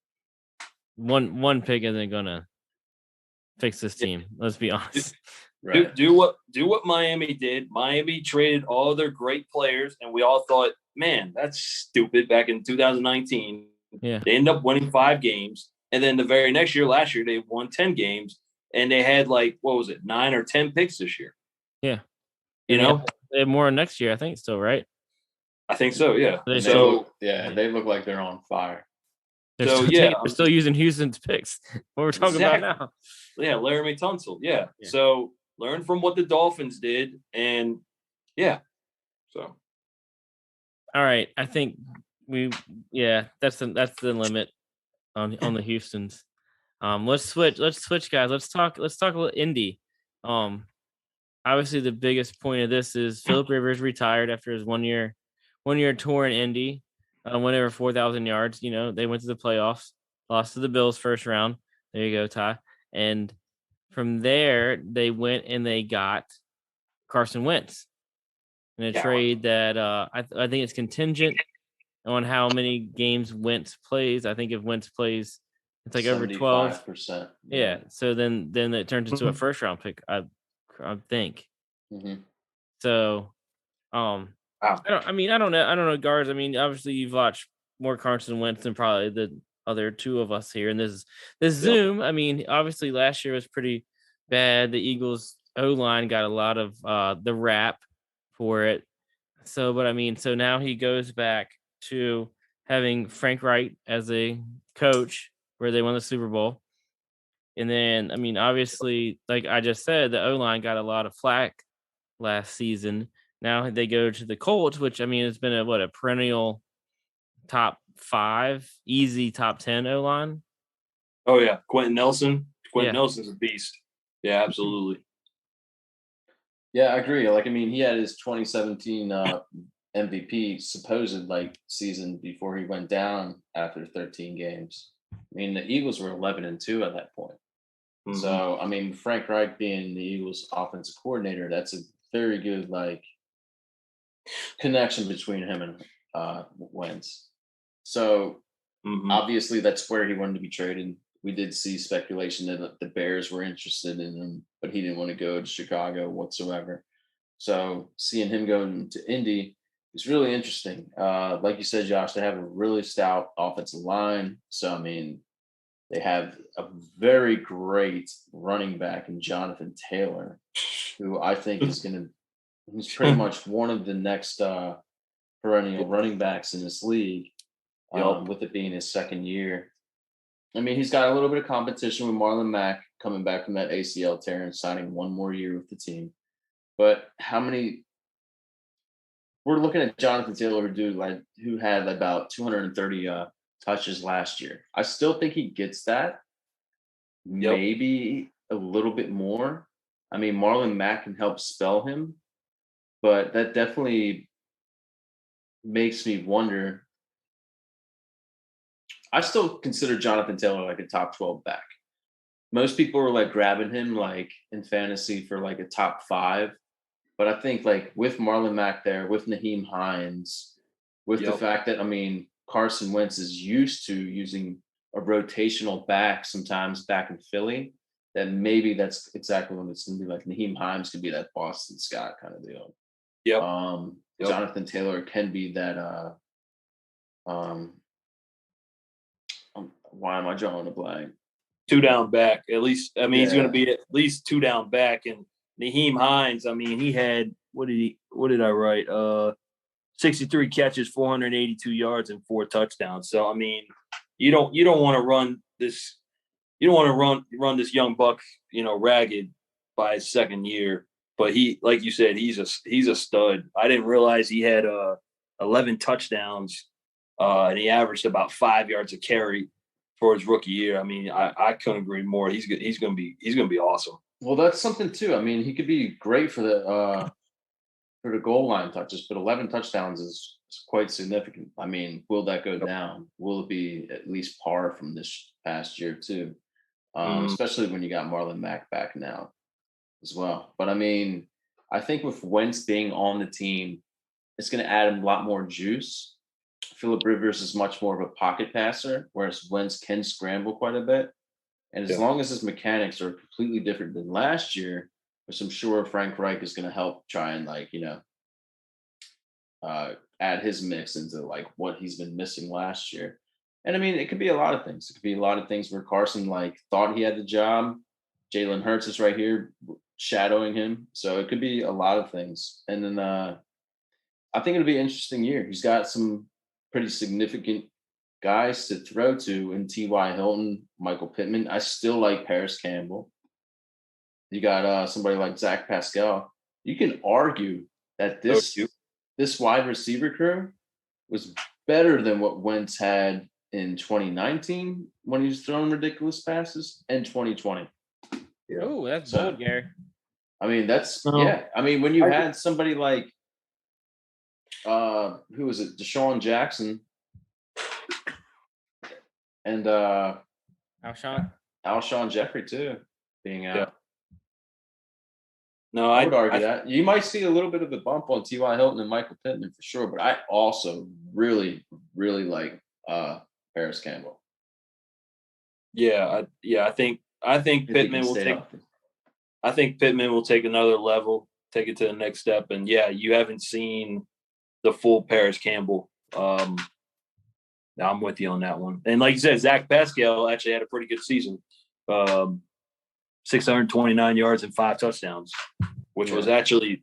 one pick isn't gonna fix this team. Let's be honest. Right. Do what Miami did. Miami traded all their great players, and we all thought, man, that's stupid. Back in 2019, they ended up winning 5 games. And then the very next year, last year, they won 10 games, and they had 9 or 10 picks this year. Yeah. They have more next year, I think, still, right? I think so, yeah. They look like they're on fire. They're still using Houston's picks. What we're talking about now. Yeah, Laramie Tunsil. Yeah. So learn from what the Dolphins did, and so. All right, I think that's the limit on the Houstons. Let's switch, guys. Let's talk about Indy. Obviously the biggest point of this is Phillip Rivers retired after his one year tour in Indy. Went over 4,000 yards. They went to the playoffs, lost to the Bills first round. There you go, Ty. And from there, they went and they got Carson Wentz in a trade that I think it's contingent on how many games Wentz plays. I think if Wentz plays, it's like over 12%. Yeah. So then it turns into a first round pick, I think. Mm-hmm. So, I don't know, guards. I mean, obviously you've watched more Carson Wentz than probably the other 2 of us here. And this Zoom, I mean, obviously last year was pretty bad. The Eagles O-line got a lot of the rap for it. So now he goes back to having Frank Wright as a coach where they won the Super Bowl. And then, I mean, obviously, like I just said, the O-line got a lot of flack last season. Now they go to the Colts, which, I mean, it's been a perennial top 5, easy top 10 O-line. Oh, yeah. Quentin Nelson. Nelson's a beast. Yeah, absolutely. Yeah, I agree. He had his 2017 MVP supposed season before he went down after 13 games. I mean, the Eagles were 11-2 at that point. Mm-hmm. So, I mean, Frank Reich being the Eagles offensive coordinator, that's a very good connection between him and Wentz. So obviously that's where he wanted to be traded. We did see speculation that the Bears were interested in him, but he didn't want to go to Chicago whatsoever. So seeing him going to Indy is really interesting. Like you said, Josh, they have a really stout offensive line. So, I mean, they have a very great running back in Jonathan Taylor, who I think he's pretty much one of the next perennial running backs in this league, with it being his second year. I mean, he's got a little bit of competition with Marlon Mack coming back from that ACL tear and signing one more year with the team. But we're looking at Jonathan Taylor, who had about 230 touches last year. I still think he gets that, maybe a little bit more. I mean, Marlon Mack can help spell him, but that definitely makes me wonder. I still consider Jonathan Taylor like a top 12 back. Most people were like grabbing him like in fantasy for like a top 5. But I think like with Marlon Mack there, with Nyheim Hines, with the fact that, I mean, Carson Wentz is used to using a rotational back sometimes back in Philly, that maybe that's exactly what it's going to be like. Nyheim Hines could be that Boston Scott kind of deal. Jonathan Taylor can be that why am I drawing a blank? 2 down back, at least. I mean, he's going to be at least 2 down back. And Nyheim Hines, I mean, he had what did I write? 63 catches, 482 yards, and 4 touchdowns. So I mean, you don't want to run this. You don't want to run this young buck, ragged by his second year. But he, like you said, he's a stud. I didn't realize he had 11 touchdowns, and he averaged about 5 yards a carry for his rookie year. I mean, I couldn't agree more. He's going to be awesome. Well, that's something too. I mean, he could be great for the goal line touches, but 11 touchdowns is quite significant. I mean, will that go down? Will it be at least par from this past year too? Especially when you got Marlon Mack back now as well. But I mean, I think with Wentz being on the team, it's going to add a lot more juice. Phillip Rivers is much more of a pocket passer, whereas Wentz can scramble quite a bit. And as long as his mechanics are completely different than last year, which I'm sure Frank Reich is going to help try and add his mix into like what he's been missing last year. And I mean, it could be a lot of things. It could be a lot of things where Carson thought he had the job. Jalen Hurts is right here shadowing him. So it could be a lot of things. And then I think it'll be an interesting year. He's got some pretty significant guys to throw to in T.Y. Hilton, Michael Pittman. I still like Paris Campbell. You got somebody like Zach Pascoe. You can argue that this wide receiver crew was better than what Wentz had in 2019 when he was throwing ridiculous passes, and 2020. Oh, that's bold, Gary. I mean, I mean, when you had somebody like who was it? Deshaun Jackson and Alshon Jeffrey too being out. Yeah. No, I would argue that you might see a little bit of a bump on T.Y. Hilton and Michael Pittman for sure, but I also really, really like Paris Campbell. I think Pittman will take. I think Pittman will take another level, take it to the next step, and you haven't seen the full Paris Campbell. I'm with you on that one. And like you said, Zach Pascal actually had a pretty good season. 629 yards and 5 touchdowns, which was actually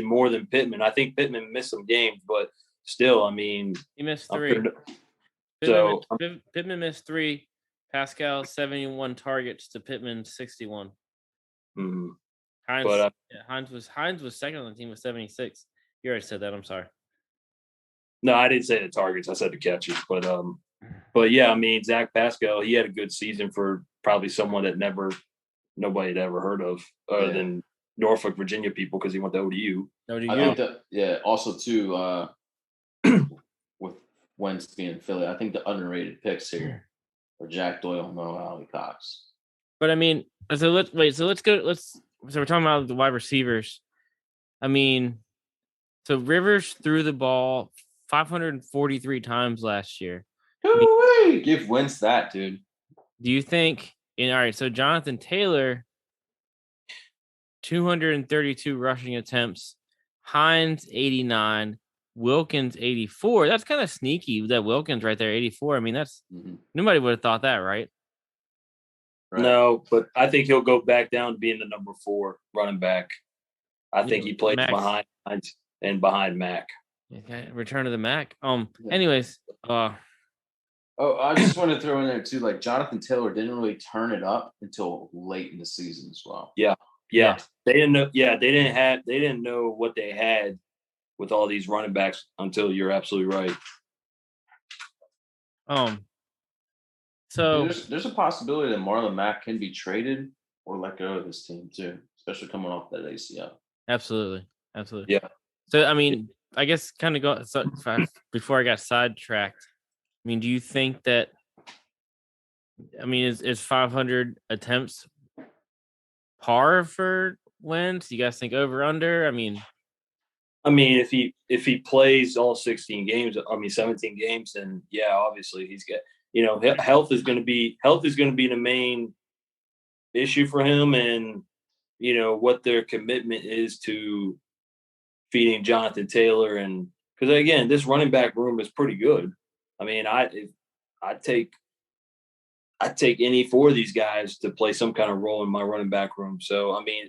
more than Pittman. I think Pittman missed some games, but still, I mean, he missed 3. Pittman missed 3. Pascal 71 targets to Pittman 61. Mm-hmm. Hines was second on the team with 76. You already said that. I'm sorry. No, I didn't say the targets. I said the catches. But yeah, I mean, Zach Pascal, he had a good season for probably someone that nobody had ever heard of other than Norfolk, Virginia people, because he went to ODU. I think also too, with Wentz being in Philly, I think the underrated picks here are Jack Doyle and Mo Alley Cox. But I mean, so let's go. So we're talking about the wide receivers. I mean, so Rivers threw the ball 543 times last year. Give Wentz that, dude. Do you think? All right, so Jonathan Taylor, 232 rushing attempts, Hines 89, Wilkins 84. That's kind of sneaky. That Wilkins right there, 84. I mean, that's nobody would have thought that, right? No, but I think he'll go back down to being the number 4 running back. I think he plays behind Hines and behind Mack. Okay, return to the Mac. Anyways, I just want to throw in there too, like Jonathan Taylor didn't really turn it up until late in the season as well. Yeah. They didn't know. Yeah, they didn't know what they had with all these running backs until you're absolutely right. So there's a possibility that Marlon Mack can be traded or let go of this team too. especially coming off that ACL. Absolutely. Yeah. So, I mean, I guess kind of before I got sidetracked, I mean, do you think that, I mean, is 500 attempts par for Wentz? You guys think over, under? I mean, if he plays all 17 games, then yeah, obviously he's got, health is going to be the main issue for him, and what their commitment is to feeding Jonathan Taylor, and because again, this running back room is pretty good. I mean, I'd take any four of these guys to play some kind of role in my running back room. So I mean,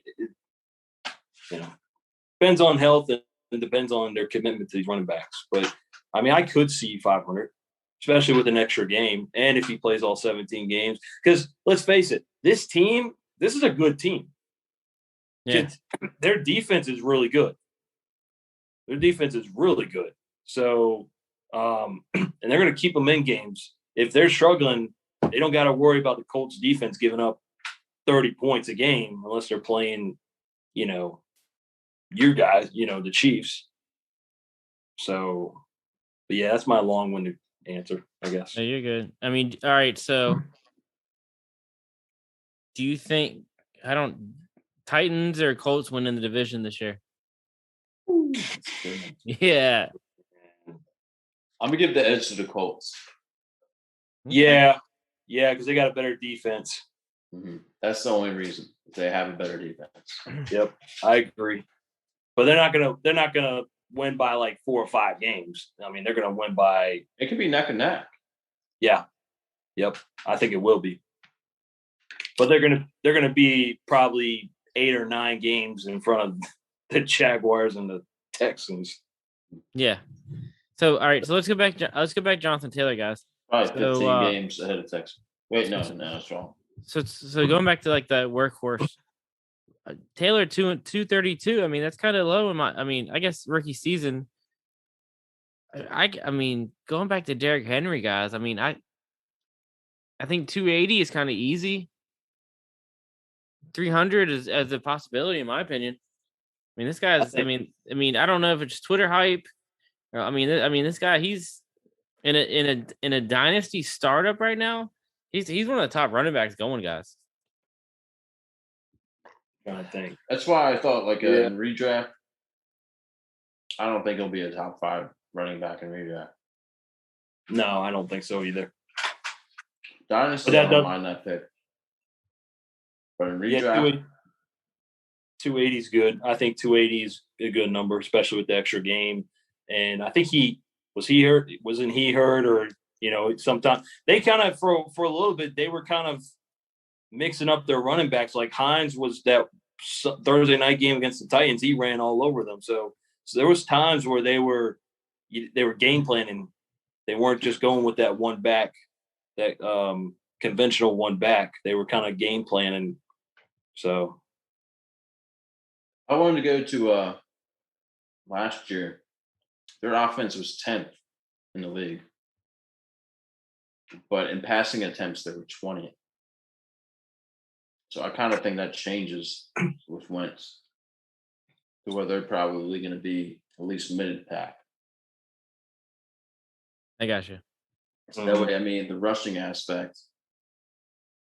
depends on health and depends on their commitment to these running backs. But I mean, I could see 500, especially with an extra game, and if he plays all 17 games. Because let's face it, this is a good team. yeah. Their defense is really good. So, and they're going to keep them in games. If they're struggling, they don't got to worry about the Colts defense giving up 30 points a game unless they're playing, your guys, the Chiefs. So, but yeah, that's my long-winded answer, I guess. No, you're good. I mean, all right. So, do you think Titans or Colts win in the division this year? Yeah. I'm gonna give the edge to the Colts. Yeah, because they got a better defense. Mm-hmm. That's the only reason. They have a better defense. Yep, I agree. But they're not gonna win by like 4 or 5 games. I mean, they're gonna win by. It could be neck and neck. Yeah. Yep. I think it will be. But they're gonna be probably 8 or 9 games in front of the Jaguars and the Texans. Yeah. So all right. So let's go back. Jonathan Taylor, guys. Probably 15 games ahead of Texas. Wait, no, that's wrong. So going back to like the workhorse, Taylor 232. I mean, that's kind of low I guess rookie season. I mean, going back to Derrick Henry, guys. I mean, I think 280 is kind of easy. 300 is as a possibility, in my opinion. I mean, this guy's. I mean, I don't know if it's Twitter hype. I mean, this guy, he's in a dynasty startup right now. He's one of the top running backs going, guys. I think that's why I thought in redraft, I don't think he'll be a top 5 running back in redraft. No, I don't think so either. Dynasty, I don't mind that pick. But in redraft, 280 is good. I think 280 is a good number, especially with the extra game. And I think wasn't he hurt or sometimes they kind of for a little bit they were kind of mixing up their running backs. Like Hines was that Thursday night game against the Titans, he ran all over them. So there was times where they were game planning. They weren't just going with that one back, that conventional one back. They were kind of game planning. So I wanted to go to last year. Their offense was 10th in the league. But in passing attempts, they were 20th. So I kind of think that changes with Wentz to where they're probably going to be at least mid-pack. I got you. So that way, I mean, the rushing aspect,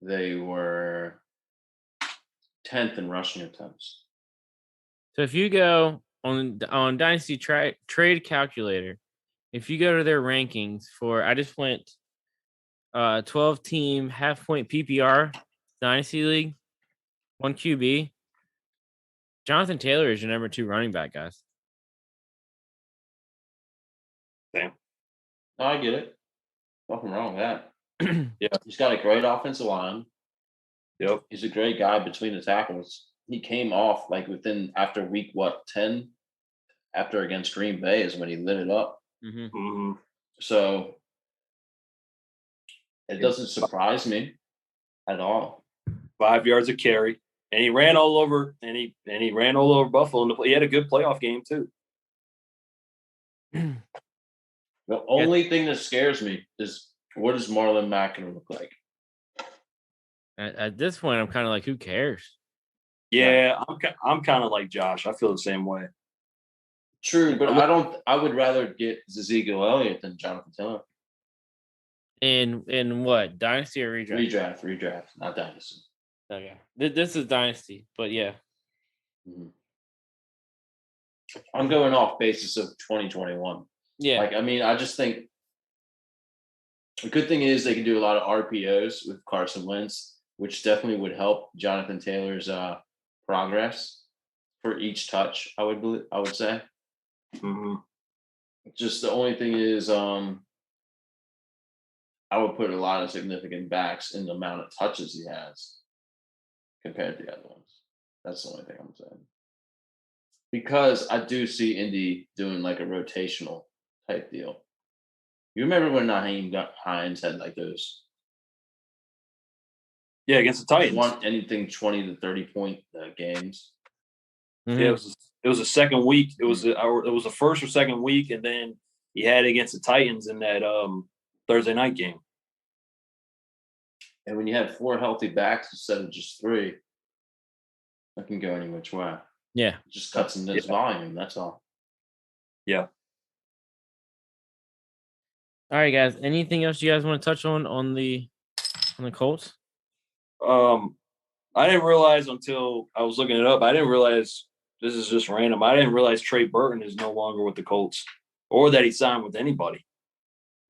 they were 10th in rushing attempts. So if you go on Dynasty Trade Calculator, if you go to their rankings I just went 12-team half-point PPR Dynasty League, 1 QB. Jonathan Taylor is your number 2 running back, guys. Damn. No, I get it. Nothing wrong with that. Yeah. He's got a great offensive line. Yep. He's a great guy between the tackles. He came off after week 10, after against Green Bay is when he lit it up. Mm-hmm. Mm-hmm. So it doesn't surprise me at all. 5 yards of carry, and he ran all over, and he ran all over Buffalo. He had a good playoff game too. The only thing that scares me is what is Marlon Mack going to look like? At this point, I'm kind of like, who cares? Yeah, I'm kind of like Josh. I feel the same way. True, but I would rather get Ezekiel Elliott than Jonathan Taylor. In what? Dynasty or redraft? Redraft, not dynasty. Okay. This is dynasty, but yeah. Mm-hmm. I'm going off basis of 2021. Yeah. Like, I mean, I just think the good thing is they can do a lot of RPOs with Carson Wentz, which definitely would help Jonathan Taylor's progress for each touch. I would say. Mm-hmm. Just the only thing is, I would put a lot of significant backs in the amount of touches he has compared to the other ones. That's the only thing I'm saying. Because I do see Indy doing like a rotational type deal. You remember when Nyheim Hines had like those? Yeah, against the Titans. Anything 20 to 30 point games. Mm-hmm. Yeah, it was a second week. It was the first or second week, and then he had it against the Titans in that Thursday night game. And when you have 4 healthy backs instead of just 3, that can go any which way. Yeah. It just cuts into his volume, that's all. Yeah. All right, guys. Anything else you guys want to touch on the Colts? I didn't realize until I was looking it up. I didn't realize this is just random. I didn't realize Trey Burton is no longer with the Colts, or that he signed with anybody.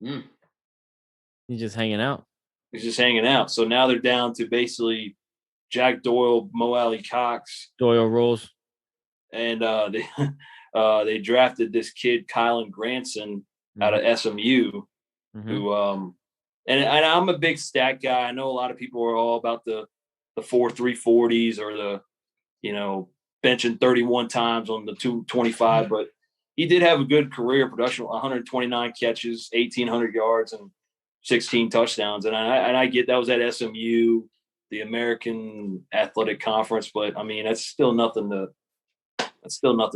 He's just hanging out. He's just hanging out. So now they're down to basically Jack Doyle, Mo Alley Cox. Doyle rolls. And they drafted this kid, Kylan Granson, out of SMU, who and I'm a big stat guy. I know a lot of people are all about the 4.340s or the, benching 31 times on the 225, but he did have a good career production, 129 catches, 1,800 yards, and 16 touchdowns. And I get that was at SMU, the American Athletic Conference, but I mean that's still nothing to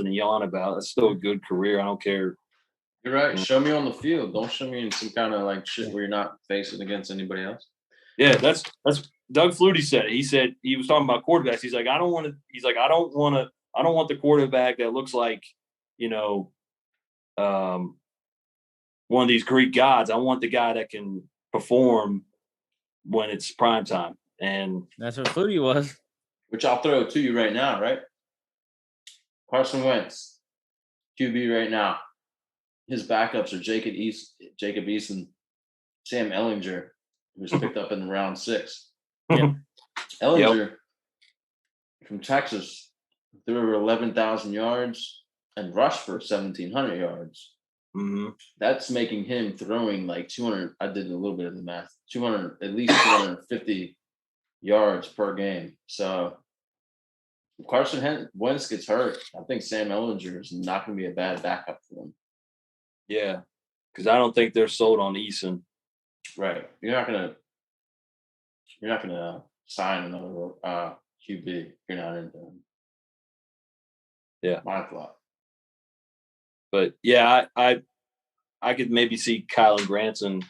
yawn about. That's still a good career. I don't care. You're right. Show me on the field. Don't show me in some kind of like shit where you're not facing against anybody else. Yeah, that's Doug Flutie said it. He said he was talking about quarterbacks. He's like, I don't want the quarterback that looks like, one of these Greek gods. I want the guy that can perform when it's prime time. And that's what Flutie was. Which I'll throw to you right now, right? Carson Wentz, QB right now. His backups are Jacob Eason, Sam Ehlinger, who was picked up in round 6. Yeah. Ehlinger from Texas threw over 11,000 yards and rushed for 1,700 yards. Mm-hmm. That's making him throwing like 200. I did a little bit of the math. 200, at least 250 yards per game. So if Carson Wentz gets hurt, I think Sam Ehlinger is not going to be a bad backup for him. Yeah, because I don't think they're sold on Eason. Right. You're not gonna sign another QB. You're not into him. Yeah, my thought. But yeah, I could maybe see Kylan Granson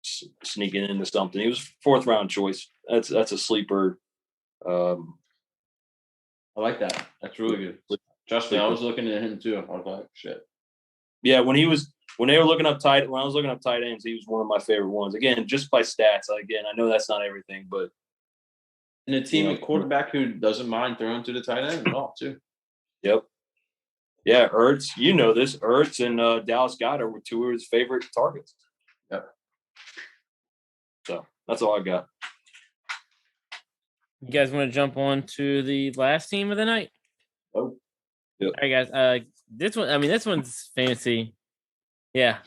sneaking into something. He was 4th round choice. That's a sleeper. I like that. That's really good. Trust me, I was looking at him too. I was like, shit. Yeah, when they were looking up tight ends, he was one of my favorite ones. Again, just by stats. Again, I know that's not everything, but and a team of quarterback who doesn't mind throwing to the tight end at all, too. Yep. Yeah, Ertz. You know this. Ertz and Dallas Goedert were 2 of his favorite targets. Yep. So that's all I got. You guys want to jump on to the last team of the night? Oh. Yep. All right, guys. This one's fancy. Yeah.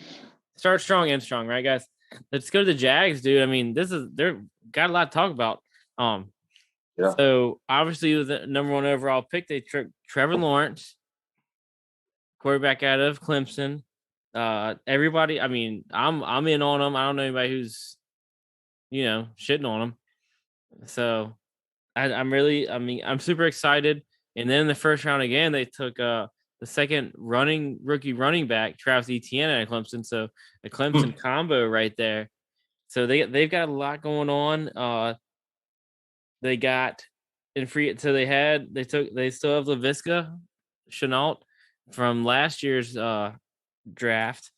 Start strong and strong, right, guys? Let's go to the Jags, dude. I mean, they're got a lot to talk about. Yeah. So obviously with the number 1 overall pick, they took Trevor Lawrence, quarterback out of Clemson. Everybody, I mean, I'm in on them. I don't know anybody who's, shitting on them. So I'm super excited. And then in the first round again, they took the second rookie running back, Travis Etienne out of Clemson. So a Clemson combo right there. So they've got a lot going on. They got in free. So they still have LaVisca Chenault from last year's draft.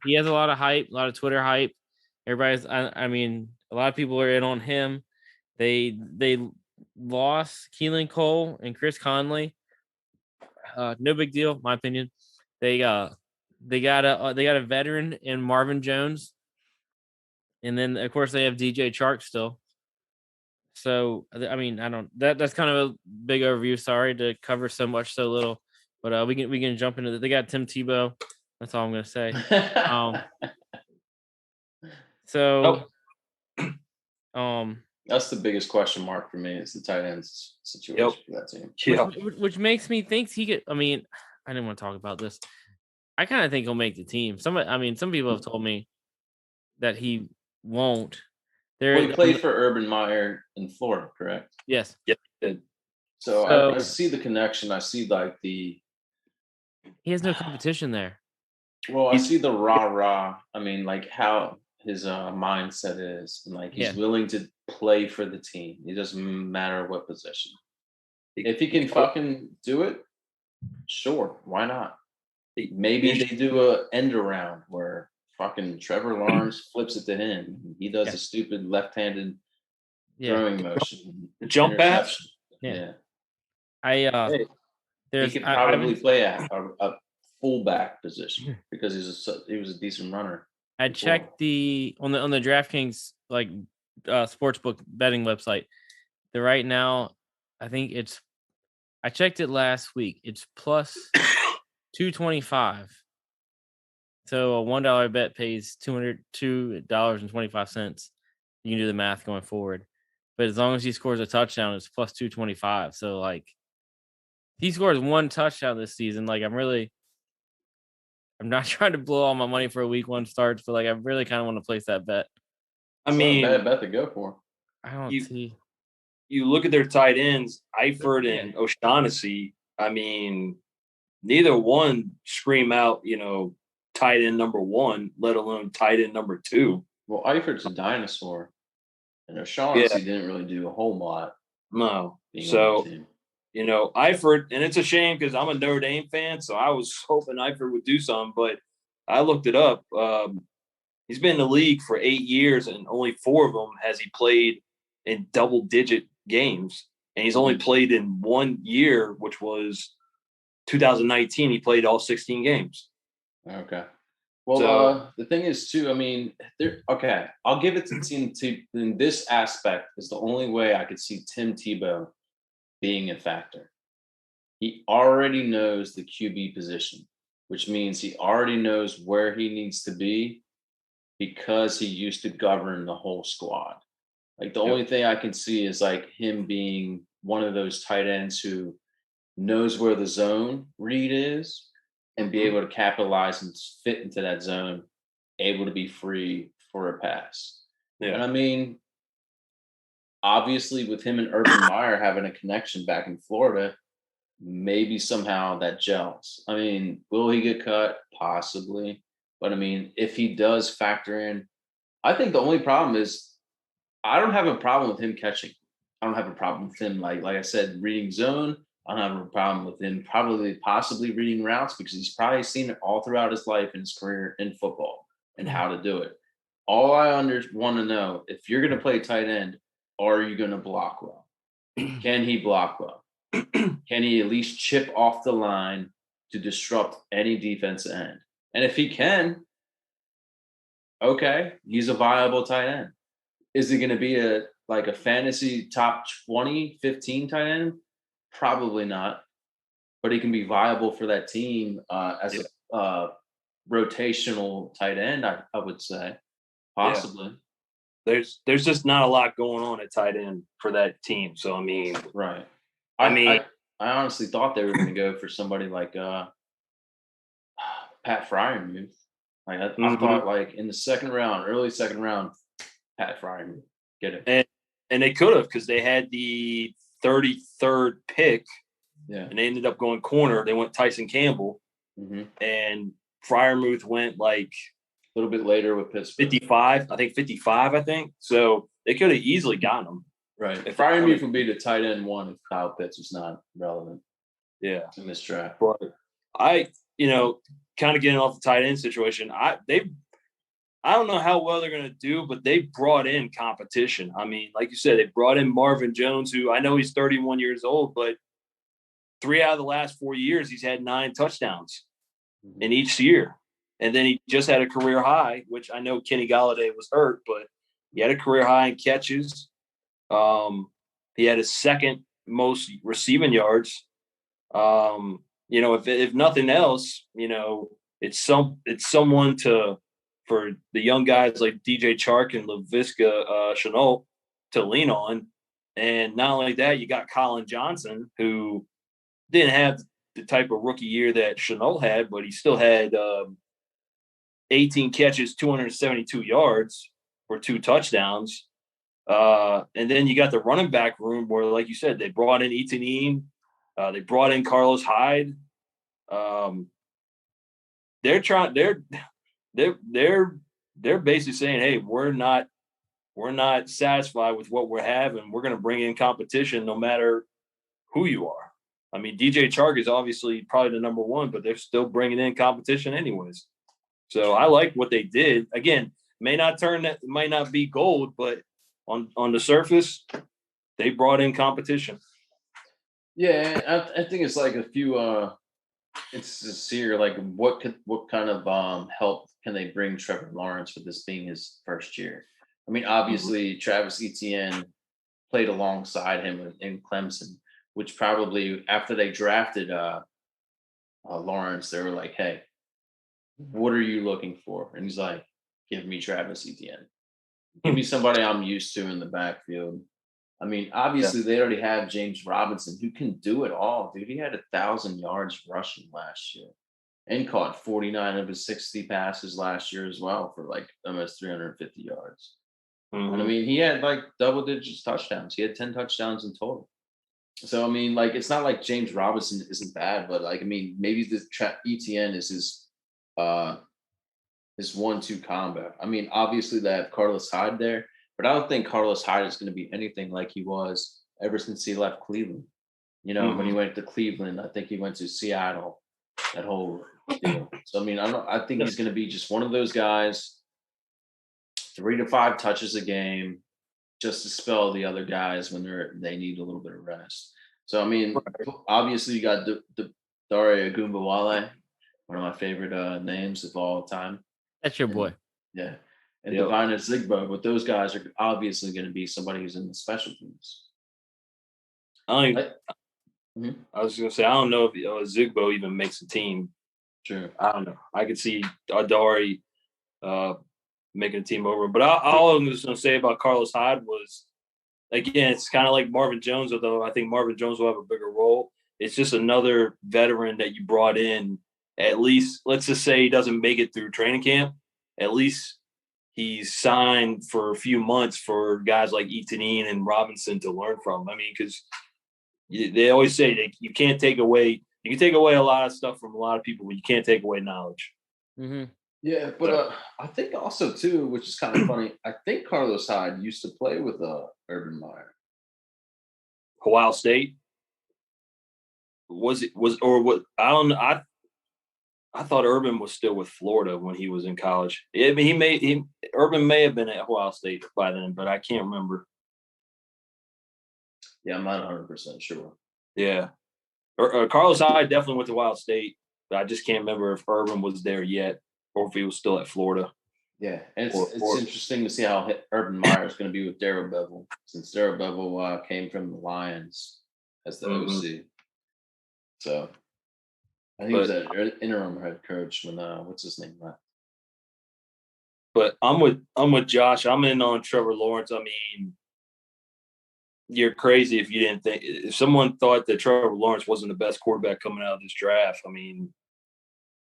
He has a lot of hype, a lot of Twitter hype. Everybody's, I mean, a lot of people are in on him. They lost Keelan Cole and Chris Conley. No big deal, my opinion. They got a veteran in Marvin Jones, and then of course they have DJ Chark still. So I mean, that's kind of a big overview. Sorry to cover so much so little, but we can jump into it. They got Tim Tebow. That's all I'm gonna say. That's the biggest question mark for me is the tight ends situation for that team. Which makes me think he could. I mean, I didn't want to talk about this. I kind of think he'll make the team. Some people have told me that he won't. He played for Urban Meyer in Florida, correct? Yes. Yep. So I see the connection. I see he has no competition there. Well, I see the rah-rah. I mean, like how his mindset is, and he's willing to play for the team. It doesn't matter what position. If he can fucking do it, sure, why not? Maybe they do a end around where fucking Trevor Lawrence flips it to him. He does a stupid left-handed throwing motion, jump pass. Yeah. He could probably play a fullback position because he was a decent runner. I checked on the DraftKings sportsbook betting website. Right now, I think I checked it last week. It's plus 225. So a $1 bet pays $202.25. You can do the math going forward. But as long as he scores a touchdown, it's plus 225. So he scores one touchdown this season. I'm not trying to blow all my money for a week one starts, but I really kind of want to place that bet. I mean, not a bad bet to go for. I don't see. You look at their tight ends, Eifert and O'Shaughnessy. I mean, neither one scream out, tight end number one, let alone tight end number two. Well, Eifert's a dinosaur, and O'Shaughnessy didn't really do a whole lot. No. So, Eifert, and it's a shame because I'm a Notre Dame fan, so I was hoping Eifert would do something, but I looked it up. He's been in the league for 8 years, and only 4 of them has he played in double-digit games. And he's only played in 1 year, which was 2019. He played all 16 games. Okay. Well, the thing is, too, I mean, I'll give it to Tim Tebow. In this aspect is the only way I could see Tim Tebow being a factor. He already knows the QB position, which means he already knows where he needs to be because he used to govern the whole squad. The only thing I can see is him being one of those tight ends who knows where the zone read is and be able to capitalize and fit into that zone, able to be free for a pass. Yeah. And I mean, obviously with him and Urban Meyer having a connection back in Florida, maybe somehow that gels. I mean, will he get cut? Possibly. But I mean, if he does factor in, I think the only problem is I don't have a problem with him catching. I don't have a problem with him, like I said, reading zone. I don't have a problem with him possibly reading routes because he's probably seen it all throughout his life and his career in football and how to do it. All I want to know, if you're going to play tight end, are you going to block well? Can he block well? Can he at least chip off the line to disrupt any defensive end? And if he can, okay, he's a viable tight end. Is he going to be a fantasy top 20, 15 tight end? Probably not. But he can be viable for that team as a rotational tight end, I would say. Possibly. Yeah. There's just not a lot going on at tight end for that team. So, I mean. Right. I honestly thought they were going to go for somebody like Pat Freiermuth. I thought in the second round, early second round, Pat Freiermuth. Get it. And they could have because they had the 33rd pick. Yeah. And they ended up going corner. They went Tyson Campbell. Mm-hmm. And Freiermuth went a little bit later with Pittsburgh. 55. I think. So they could have easily gotten him. Right. Frying beef would be the tight end one if Kyle Pitts was not relevant. Yeah. In this draft. But kind of getting off the tight end situation, I don't know how well they're going to do, but they brought in competition. I mean, like you said, they brought in Marvin Jones, who I know he's 31 years old, but 3 out of the last 4 years, he's had 9 touchdowns in each year. And then he just had a career high, which I know Kenny Golladay was hurt, but he had a career high in catches. He had his second most receiving yards. If nothing else, it's someone for the young guys like DJ Chark and Laviska Shenault to lean on. And not only that, you got Colin Johnson, who didn't have the type of rookie year that Shenault had, but he still had 18 catches, 272 yards for 2 touchdowns. And then you got the running back room where, like you said, they brought in Etienne, they brought in Carlos Hyde. They're basically saying, hey, we're not satisfied with what we're having. We're going to bring in competition no matter who you are. I mean, DJ Chark is obviously probably the number one, but they're still bringing in competition anyways. So I like what they did. Again, might not be gold, but on the surface, they brought in competition. Yeah, I think it's like a few. It's to see like what kind of help can they bring Trevor Lawrence with this being his first year? I mean, obviously Travis Etienne played alongside him in Clemson, which probably after they drafted Lawrence, they were like, "Hey, what are you looking for?" And he's like, "Give me Travis Etienne. Give me somebody I'm used to in the backfield." I mean, obviously they already have James Robinson, who can do it all, dude. He had 1,000 yards rushing last year and caught 49 of his 60 passes last year as well for like almost 350 yards. And I mean, he had like double digits touchdowns. He had 10 touchdowns in total. So, I mean, like, it's not like James Robinson isn't bad, but like, I mean, maybe the ETN is his 1-2 combo. I mean, obviously they have Carlos Hyde there, but I don't think Carlos Hyde is going to be anything like he was ever since he left Cleveland. When he went to Cleveland, I think he went to Seattle, that whole deal. So, I mean, I think he's going to be just one of those guys, 3 to 5 touches a game, just to spell the other guys when they need a little bit of rest. So, I mean, obviously you got Dare Ogunbowale, one of my favorite names of all time. That's your boy. Yeah. And Divine Zigbo, but those guys are obviously going to be somebody who's in the special teams. I was going to say, I don't know if Zigbo even makes a team. Sure. I don't know. I could see Adari making a team over. But all I was going to say about Carlos Hyde was, again, it's kind of like Marvin Jones, although I think Marvin Jones will have a bigger role. It's just another veteran that you brought in. At least, let's just say he doesn't make it through training camp. At least he's signed for a few months for guys like Etienne and Robinson to learn from. I mean, because they always say you can't take away – you can take away a lot of stuff from a lot of people, but you can't take away knowledge. Mm-hmm. Yeah, but I think also, too, which is kind of funny, I think Carlos Hyde used to play with Urban Meyer. Ohio State? I don't know. I thought Urban was still with Florida when he was in college. I mean, Urban may have been at Ohio State by then, but I can't remember. Yeah, I'm not 100% sure. Yeah. Carlos Hyde definitely went to Ohio State, but I just can't remember if Urban was there yet or if he was still at Florida. Yeah, and it's interesting to see how Urban Meyer is going to be with Darrell Bevell, since Darrell Bevell came from the Lions as the OC. So I think he was an interim head coach when what's his name left. But I'm with Josh. I'm in on Trevor Lawrence. I mean, you're crazy if someone thought that Trevor Lawrence wasn't the best quarterback coming out of this draft. I mean,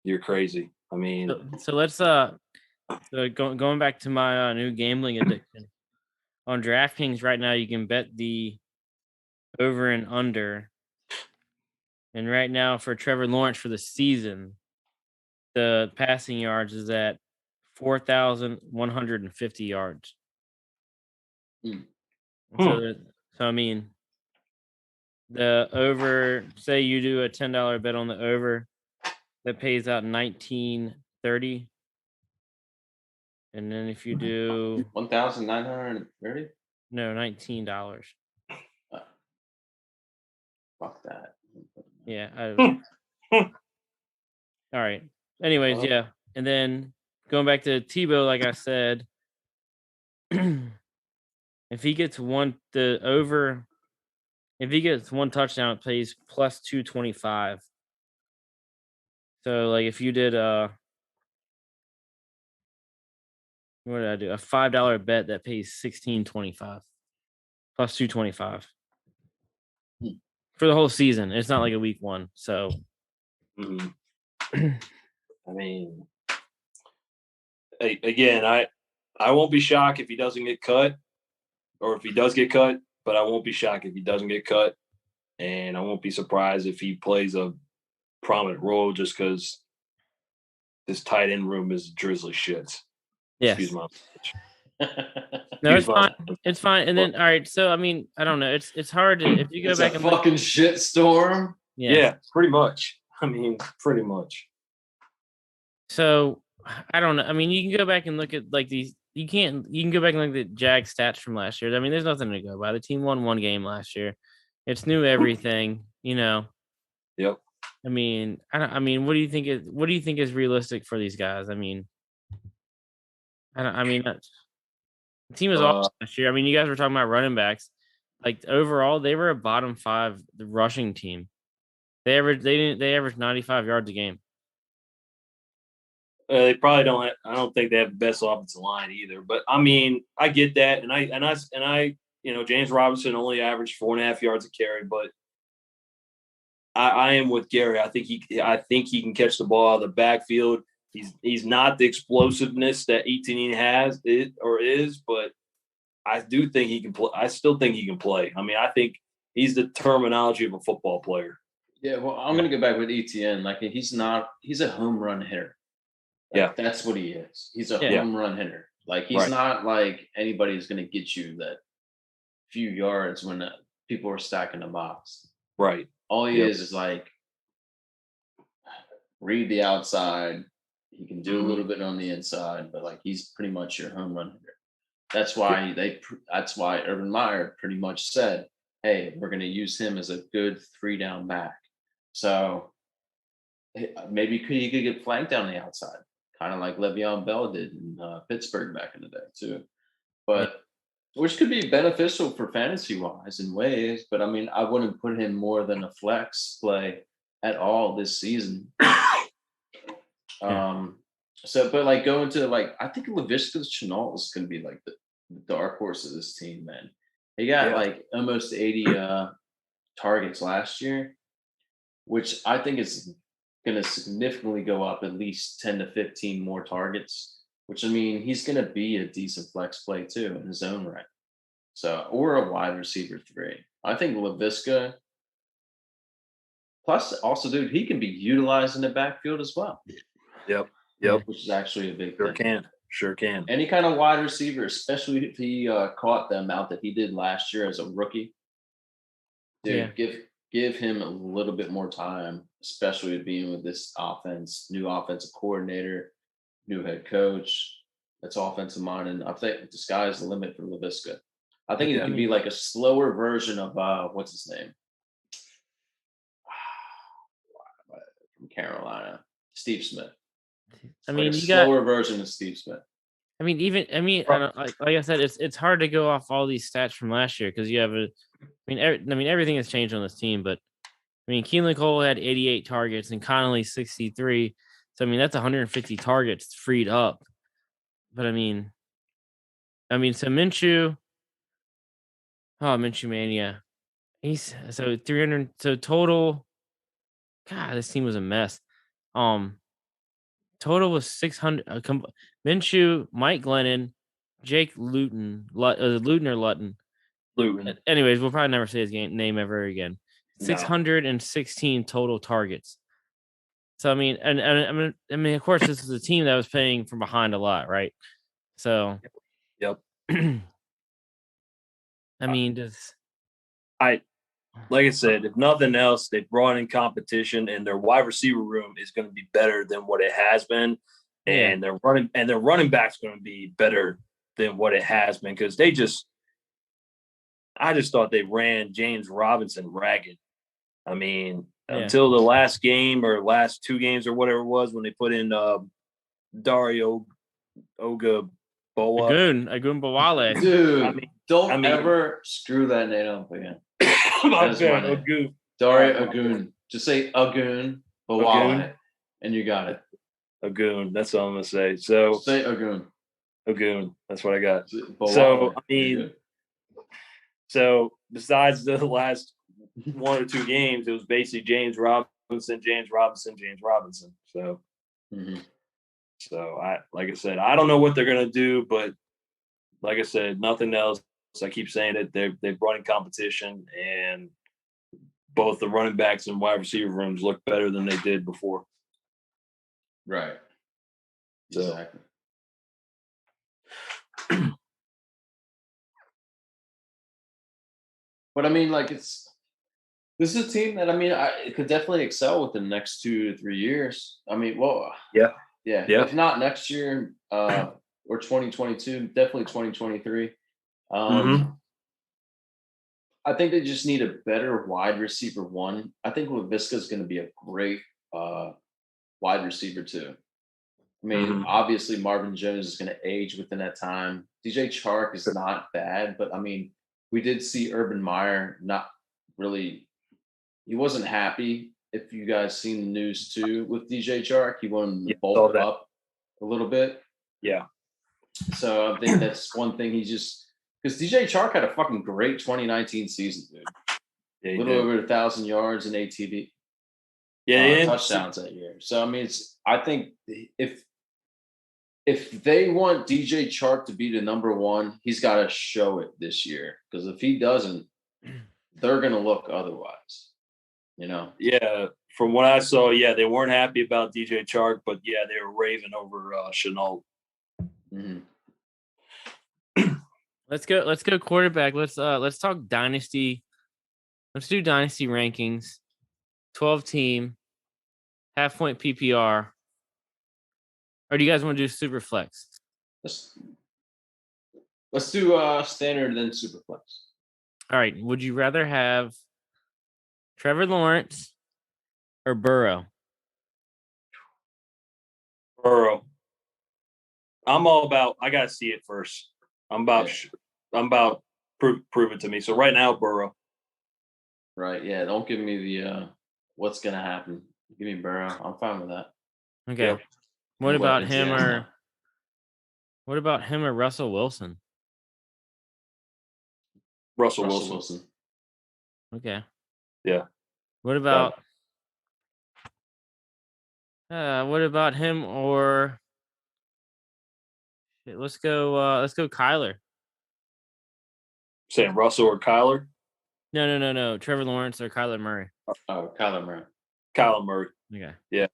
you're crazy. I mean, so let's going back to my new gambling addiction. On DraftKings right now, you can bet the over and under. And right now for Trevor Lawrence for the season, the passing yards is at 4,150 yards. So So I mean, the over. Say you do a $10 bet on the over, that pays out $19.30. And then if you do $1,930. No, $19. Fuck that. Yeah. All right. Anyways, yeah. And then going back to Tebow, like I said, if he gets one touchdown, it pays plus 225. So like if you did what did I do? A $5 bet that pays $16.25 plus 225 for the whole season. It's not like a week one. So I mean, again, I won't be shocked if he doesn't get cut, or if he does get cut, but I won't be shocked if he doesn't get cut, and I won't be surprised if he plays a prominent role just because this tight end room is drizzly shit. Yes. Excuse my No, it's fine. It's fine. And then, all right. So, I mean, I don't know. It's hard to, if you go back and fucking shit storm. Yeah, pretty much. I mean, pretty much. So, I don't know. I mean, you can go back and look at like these. You can go back and look at the Jags stats from last year. I mean, there's nothing to go by. The team won one game last year. It's new everything, you know. Yep. I mean, what do you think is realistic for these guys? I mean, the team is awesome last year. I mean, you guys were talking about running backs. Like overall, they were a bottom 5 rushing team. They averaged 95 yards a game. They probably don't. I don't think they have the best offensive line either. But I mean, I get that, and I, James Robinson only averaged 4.5 yards a carry, but I am with Gary. I think he can catch the ball out of the backfield. He's not the explosiveness that Etienne has is, but I do think he can play. I still think he can play. I mean, I think he's the terminology of a football player. Yeah, well, I'm gonna go back with Etienne. Like he's a home run hitter. Like, that's what he is. He's a home run hitter. Like he's not like anybody who's gonna get you that few yards when people are stacking the box. Right. All he is like read the outside. He can do a little bit on the inside, but like he's pretty much your home run hitter. That's why Urban Meyer pretty much said, "Hey, we're going to use him as a good 3-down back." So maybe he could get flanked down the outside, kind of like Le'Veon Bell did in Pittsburgh back in the day too. But which could be beneficial for fantasy wise in ways. But I mean, I wouldn't put him more than a flex play at all this season. But like going to like, I think Laviska Shenault is going to be like the dark horse of this team, man. He got like almost 80 targets last year, which I think is going to significantly go up at least 10 to 15 more targets, which I mean, he's going to be a decent flex play too in his own right. So, or a wide receiver 3. I think Laviska, plus also, dude, he can be utilized in the backfield as well. Yep. Which is actually a big thing. Sure can. Any kind of wide receiver, especially if he caught the amount that he did last year as a rookie. Dude, give him a little bit more time, especially being with this offense, new offensive coordinator, new head coach. That's offensive minded. I think the sky's the limit for Laviska. I think it could be like a slower version of what's his name? From Carolina, Steve Smith. I mean, like a slower version of Steve Smith. I mean, like I said, it's hard to go off all these stats from last year because you have everything has changed on this team. But I mean, Keelan Cole had 88 targets and Connolly 63. So I mean, that's 150 targets freed up. But I mean, so Minshew, Minshew mania. He's so 300. So total. God, this team was a mess. Total was 600. Minshew, Mike Glennon, Jake Luton, Luton or Lutton. Luton. Anyways, we'll probably never say his name ever again. 616 total targets. So I mean, and I mean, of course, this is a team that was playing from behind a lot, right? So, yep. I mean, Like I said, if nothing else, they brought in competition, and their wide receiver room is going to be better than what it has been, and their running back's going to be better than what it has been because I just thought they ran James Robinson ragged. I mean, until the last game or last 2 games or whatever it was when they put in Dario Ogunbowale. Ogunbowale. Dude, don't ever screw that name up again. Ogun. Dario Ogun. Just say Ogun Bowale, and you got it. Ogun. That's all I'm gonna say. So say Ogun. Ogun. That's what I got. Bowale. So I mean, besides the last 1 or 2 games, it was basically James Robinson. So, like I said, I don't know what they're gonna do, but like I said, nothing else. I keep saying it. They've brought in competition, and both the running backs and wide receiver rooms look better than they did before. Right. So. Exactly. But I mean, like this is a team that it could definitely excel within the next 2 to 3 years. I mean, well, yeah. If not next year, or 2022, definitely 2023. I think they just need a better wide receiver one. I think Laviska is going to be a great wide receiver too. I mean, obviously Marvin Jones is going to age within that time. DJ Chark is not bad, but I mean, we did see Urban Meyer not really. He wasn't happy. If you guys seen the news too with DJ Chark, he wanted to bulk up a little bit. Yeah. So I think that's one thing because DJ Chark had a fucking great 2019 season, dude. Yeah, a little over 1,000 yards in ATV. Touchdowns that year. So I mean, I think if they want DJ Chark to be the number one, he's got to show it this year. Because if he doesn't, they're going to look otherwise. You know? Yeah. From what I saw, they weren't happy about DJ Chark, but they were raving over Chenault. Let's go quarterback. Let's talk dynasty. Let's do dynasty rankings. 12 team, half point PPR. Or do you guys want to do super flex? Let's do standard then super flex. All right. Would you rather have Trevor Lawrence or Burrow? Burrow. I'm all about. I gotta see it first. I'm about prove it to me. So right now, Burrow. Right. Yeah. Don't give me the what's gonna happen. Give me Burrow. I'm fine with that. Okay. Yep. What about him or Russell Wilson? Russell Wilson. Okay. Yeah. What about him or let's go Kyler. Saying Russell or Kyler? No. Trevor Lawrence or Kyler Murray. Oh, Kyler Murray. Kyler Murray. Okay. Yeah.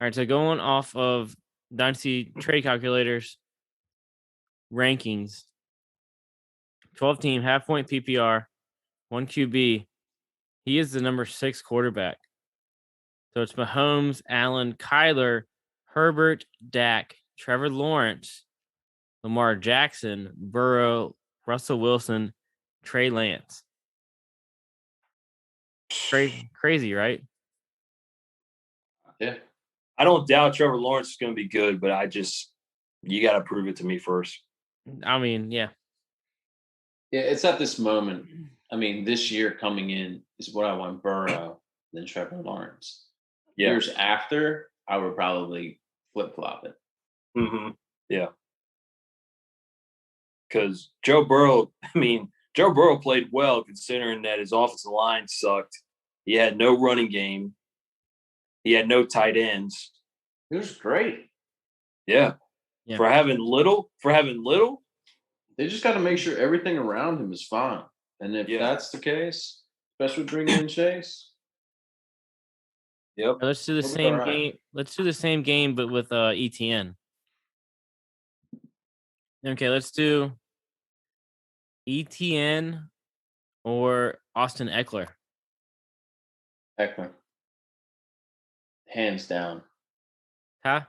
All right, so going off of Dynasty Trade Calculators rankings, 12 team, half point PPR, 1 QB. He is the number 6 quarterback. So it's Mahomes, Allen, Kyler, Herbert, Dak, Trevor Lawrence, Lamar Jackson, Burrow, Russell Wilson, Trey Lance. Crazy, right? Yeah. I don't doubt Trevor Lawrence is going to be good, but you got to prove it to me first. I mean, yeah. Yeah, it's at this moment. I mean, this year coming in is what I want Burrow, then Trevor Lawrence. Yeah. Years after, I would probably flip-flop it. Yeah. Because Joe Burrow played well considering that his offensive line sucked. He had no running game. He had no tight ends. It was great. Yeah. For having little. They just got to make sure everything around him is fine. And if that's the case, especially bringing in Chase. Yep. Let's do the same game. Let's do the same game, but with ETN. Okay, let's do ETN or Austin Eckler? Eckler. Hands down. Huh?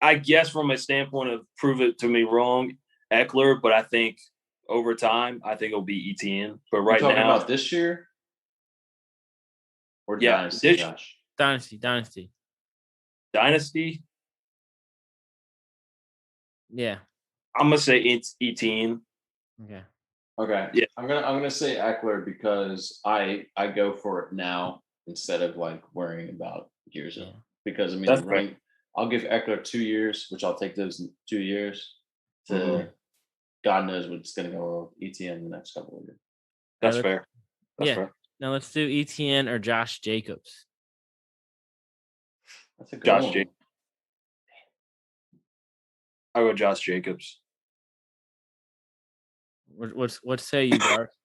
I guess from a standpoint of prove it to me wrong, Eckler, but I think over time, I think it'll be ETN. But right You're talking now, about this year? Or yeah, Dynasty, Josh? Dynasty. Dynasty? Yeah. I'm gonna say it's ETN. Okay. Yeah. I'm gonna say Eckler because I go for it now instead of like worrying about years of because I mean That's I'll give Eckler 2 years, which I'll take those 2 years to God knows what's gonna go ETN in the next couple of years. That's fair. That's fair. Now let's do ETN or Josh Jacobs. That's a good Josh one. Jacobs. I'll go Josh Jacobs. What say you, Garth?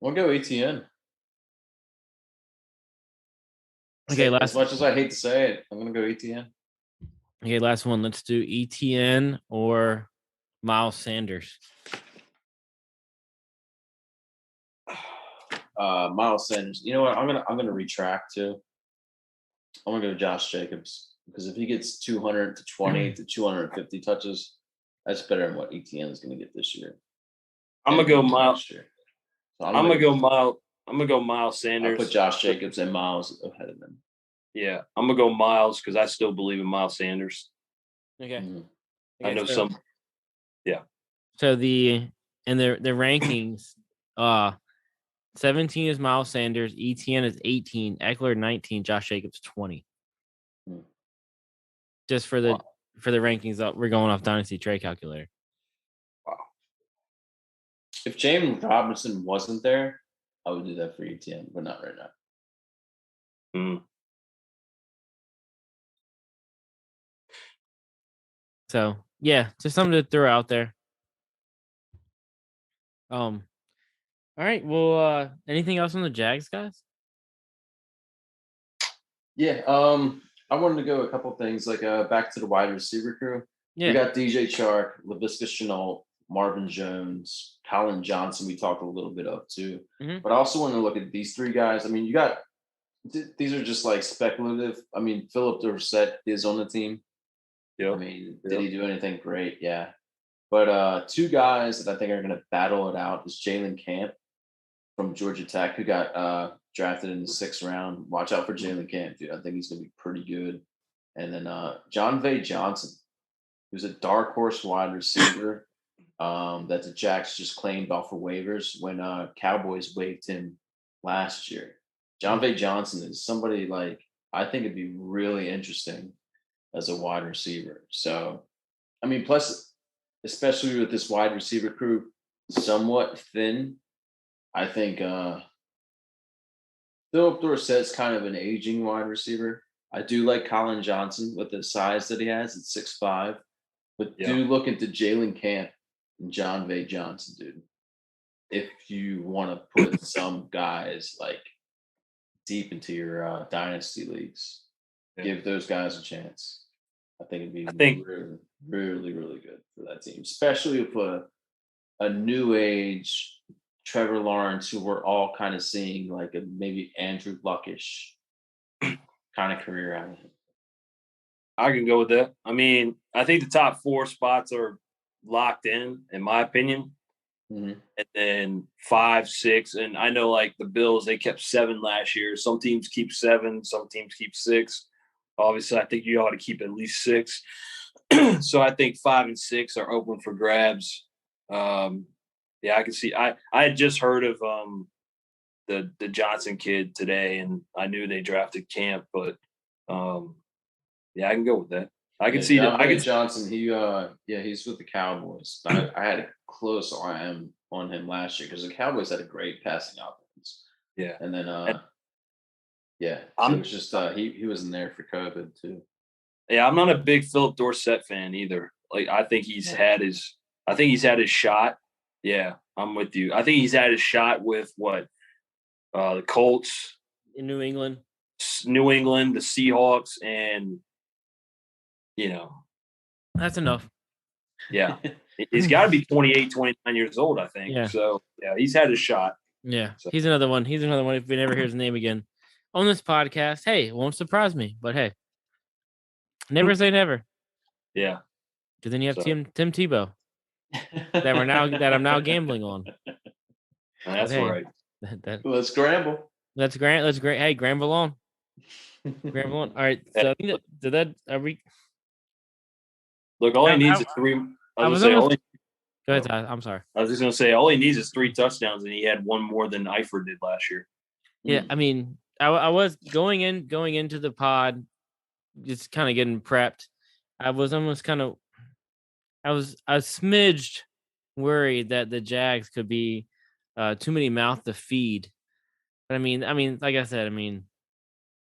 We'll go ETN. Okay, as much as I hate to say it, I'm gonna go ETN. Okay, last one. Let's do ETN or Miles Sanders. Miles Sanders. You know what? I'm gonna retract too. I'm gonna go Josh Jacobs because if he gets 220 to 250 touches, that's better than what ETN is gonna get this year. I'm gonna go Miles. So I'm gonna go Miles Sanders. I'll put Josh Jacobs and Miles ahead of them. Yeah, I'm gonna go Miles because I still believe in Miles Sanders. Okay. I know some. Yeah. So the rankings, 17 is Miles Sanders, ETN is 18, Eckler 19, Josh Jacobs 20. Just for the rankings up, we're going off Dynasty Trade Calculator. Wow. If James Robinson wasn't there, I would do that for ETN, but not right now. So yeah, just something to throw out there. All right. Well, anything else on the Jags, guys? Yeah. I wanted to go a couple things like back to the wide receiver crew. Yeah. We got DJ Chark, Laviska Shenault, Marvin Jones, Colin Johnson. We talked a little bit of too, but I also want to look at these three guys. I mean, these are just like speculative. I mean, Philip Dorsett is on the team. Yeah. I mean, did he do anything great? Yeah. But two guys that I think are going to battle it out is Jalen Camp from Georgia Tech, who got drafted in the 6th round. Watch out for Jalen Camp, dude. I think he's going to be pretty good. And then Vay Johnson, who's a dark horse wide receiver that the Jags just claimed off of waivers when Cowboys waived him last year. Vay Johnson is somebody like I think it'd be really interesting as a wide receiver. So, I mean, plus, especially with this wide receiver crew somewhat thin, I think Philip Dorsett's kind of an aging wide receiver. I do like Colin Johnson with the size that he has at 6'5", but do look into Jalen Camp and Vay Johnson, dude. If you want to put some guys like deep into your dynasty leagues, give those guys a chance. I think it'd be really, really, really good for that team, especially if a new age Trevor Lawrence, who we're all kind of seeing like a maybe Andrew Luckish kind of career out of him. I can go with that. I mean, I think the top 4 spots are locked in my opinion. And then 5, 6, and I know like the Bills, they kept 7 last year. Some teams keep 7, some teams keep 6. Obviously, I think you ought to keep at least 6. So I think 5 and 6 are open for grabs. Yeah, I can see. I had just heard of the Johnson kid today, and I knew they drafted Camp, but yeah, I can go with that. I can see that. Johnson. He's with the Cowboys. I had a close eye on him last year because the Cowboys had a great passing offense. Yeah, and then it was just he was in there for COVID too. Yeah, I'm not a big Philip Dorsett fan either. Like I think he's had his shot. Yeah, I'm with you. I think he's had his shot with the Colts in New England, the Seahawks, and that's enough. Yeah. He's got to be 28, 29 years old, I think. Yeah. So, yeah, he's had his shot. Yeah. So. He's another one. If we never hear his name again on this podcast, hey, it won't surprise me. But hey, never say never. Yeah. Because then you have Tim Tebow that I'm now gambling on. That's right. Let's scramble. Let's hey, gamble on. Gamble on. All right. So are we? Look, all he needs is 3. Go ahead, Ty. I'm sorry. I was just going to say, all he needs is 3 touchdowns, and he had one more than Eifert did last year. Yeah, I mean, I was going into the pod, just kind of getting prepped. I was almost kind of, I was smidged worried that the Jags could be too many mouth to feed. But I mean, like I said,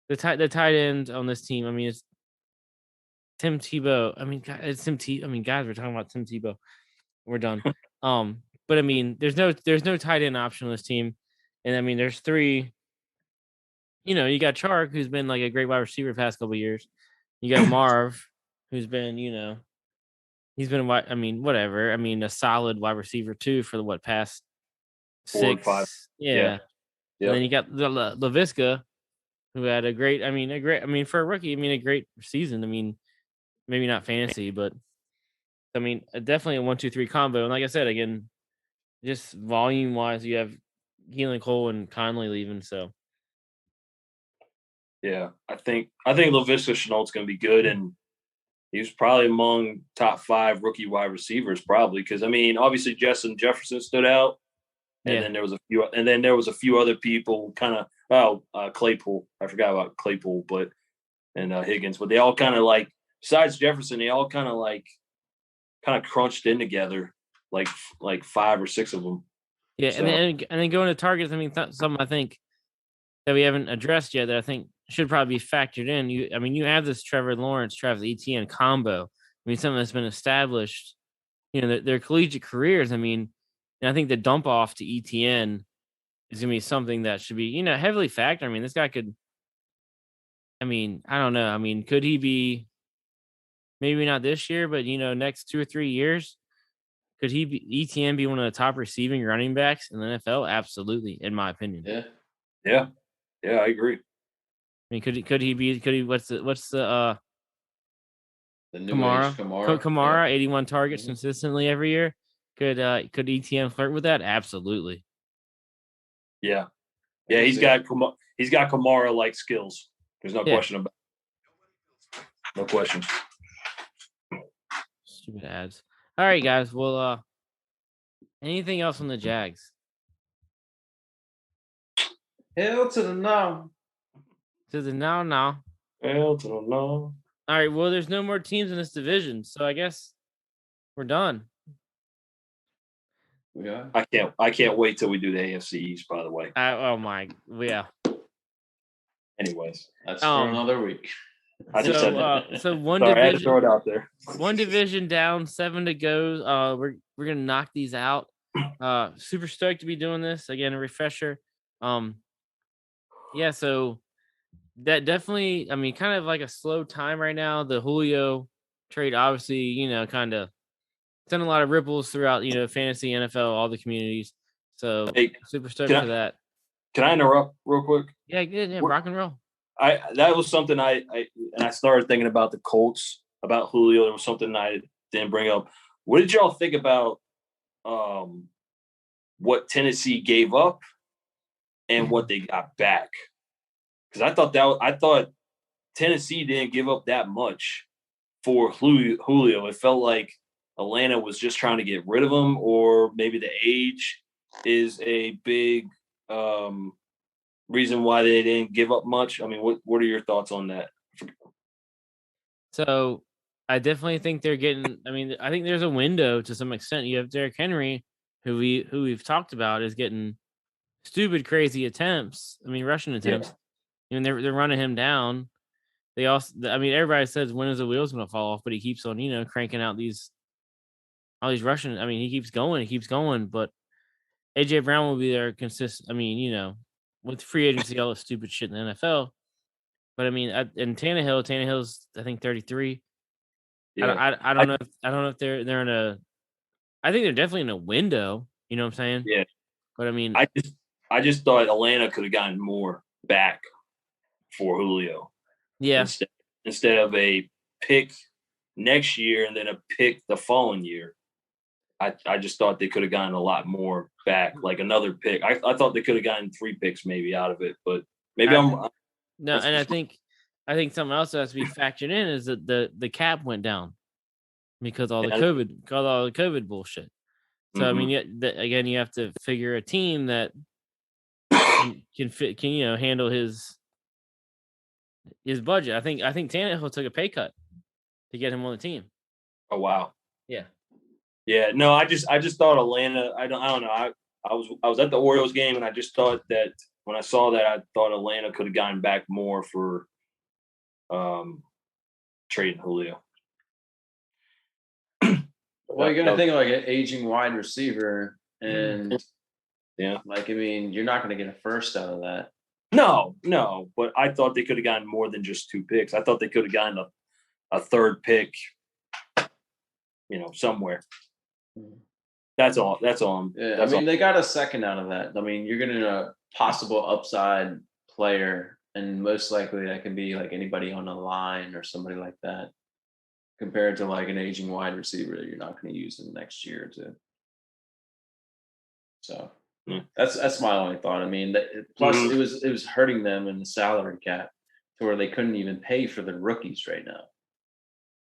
the tight end on this team. I mean, it's Tim Tebow. I mean, it's Tim Tebow. I mean, guys, we're talking about Tim Tebow. We're done. But I mean, there's no tight end option on this team, and I mean, there's 3. You got Chark, who's been like a great wide receiver the past couple of years. You got Marv, who's been, he's been whatever. I mean, a solid wide receiver too for the past 4 6, or 5. Yeah. And then you got LaVisca, who had for a rookie, a great season. Maybe not fantasy, but definitely a 1-2-3 combo. And like I said, again, just volume wise, you have Keelan Cole and Conley leaving. So yeah, I think LaVisca Chenault's going to be good, and he was probably among top 5 rookie wide receivers, probably because obviously Justin Jefferson stood out, and then there was a few other people kind of Claypool. I forgot about Claypool, and Higgins, but they all kind of like besides Jefferson, they all kind of crunched in together, like 5 or 6 of them. Yeah, so. and then going to targets. Something I think that we haven't addressed yet that I think should probably be factored in. You have this Trevor Lawrence, Travis Etienne combo. Something that's been established. Their collegiate careers. And I think the dump off to Etienne is going to be something that should be, heavily factored. This guy could. I don't know. Could he be? Maybe not this year, but next 2 or 3 years, could Etienne be one of the top receiving running backs in the NFL? Absolutely, in my opinion. Yeah, I agree. Could he be? What's the new Kamara, yeah. 81 targets consistently every year. Could Etienne flirt with that? Absolutely. Yeah. He's got Kamara like skills. There's no question about it. No question. Stupid ads. All right, guys. Well, anything else on the Jags? Hell to the no. To the no. Hell to the no. All right. Well, there's no more teams in this division, so I guess we're done. Yeah. I can't wait till we do the AFC East. By the way. Yeah. Anyways, that's for another week. I just said that. So one Sorry, division. I had to throw it out there. One division down, 7 to go. We're gonna knock these out. Super stoked to be doing this again. A refresher. Yeah. So that definitely. Kind of like a slow time right now. The Julio trade, obviously, kind of sent a lot of ripples throughout, fantasy, NFL, all the communities. So super stoked for that. Can I interrupt real quick? Yeah, rock and roll. That was something I started thinking about the Colts, about Julio. There was something I didn't bring up. What did y'all think about what Tennessee gave up and what they got back? Because I thought Tennessee didn't give up that much for Julio. It felt like Atlanta was just trying to get rid of him, or maybe the age is a big reason why they didn't give up much. What are your thoughts on that? So I definitely think they're getting. I think there's a window to some extent. You have Derrick Henry, who we've talked about, is getting stupid, crazy attempts. Rushing attempts. Yeah. They're running him down. They also, everybody says when is the wheels going to fall off, but he keeps on, cranking out all these rushing. He keeps going, but AJ Brown will be there consistent. With free agency, all the stupid shit in the NFL. But and Tannehill's I think 33. Yeah. I don't know. I don't know if they're in a. I think they're definitely in a window. You know what I'm saying? Yeah. But I mean, I just thought Atlanta could have gotten more back for Julio. Yeah. Instead of a pick next year and then a pick the following year. I just thought they could have gotten a lot more back, like another pick. I thought they could have gotten 3 picks maybe out of it, but maybe I'm no. And I think something else that has to be factored in is that the cap went down because all the COVID bullshit. So I mean, again, you have to figure a team that can handle his budget. I think Tannehill took a pay cut to get him on the team. Oh wow. Yeah. Yeah. No, I just thought Atlanta. I don't know. I was at the Orioles game and I just thought that when I saw that, I thought Atlanta could have gotten back more for trading Julio. Well, you got to think like an aging wide receiver, and like I mean, you're not going to get a first out of that. No, but I thought they could have gotten more than just 2 picks. I thought they could have gotten a 3rd pick, somewhere. That's all. Yeah, I mean, they got a second out of that. I mean, you're getting a possible upside player, and most likely that can be like anybody on the line or somebody like that, compared to like an aging wide receiver that you're not going to use in the next year or two. So that's my only thought. I mean, plus it was hurting them in the salary cap to where they couldn't even pay for the rookies right now.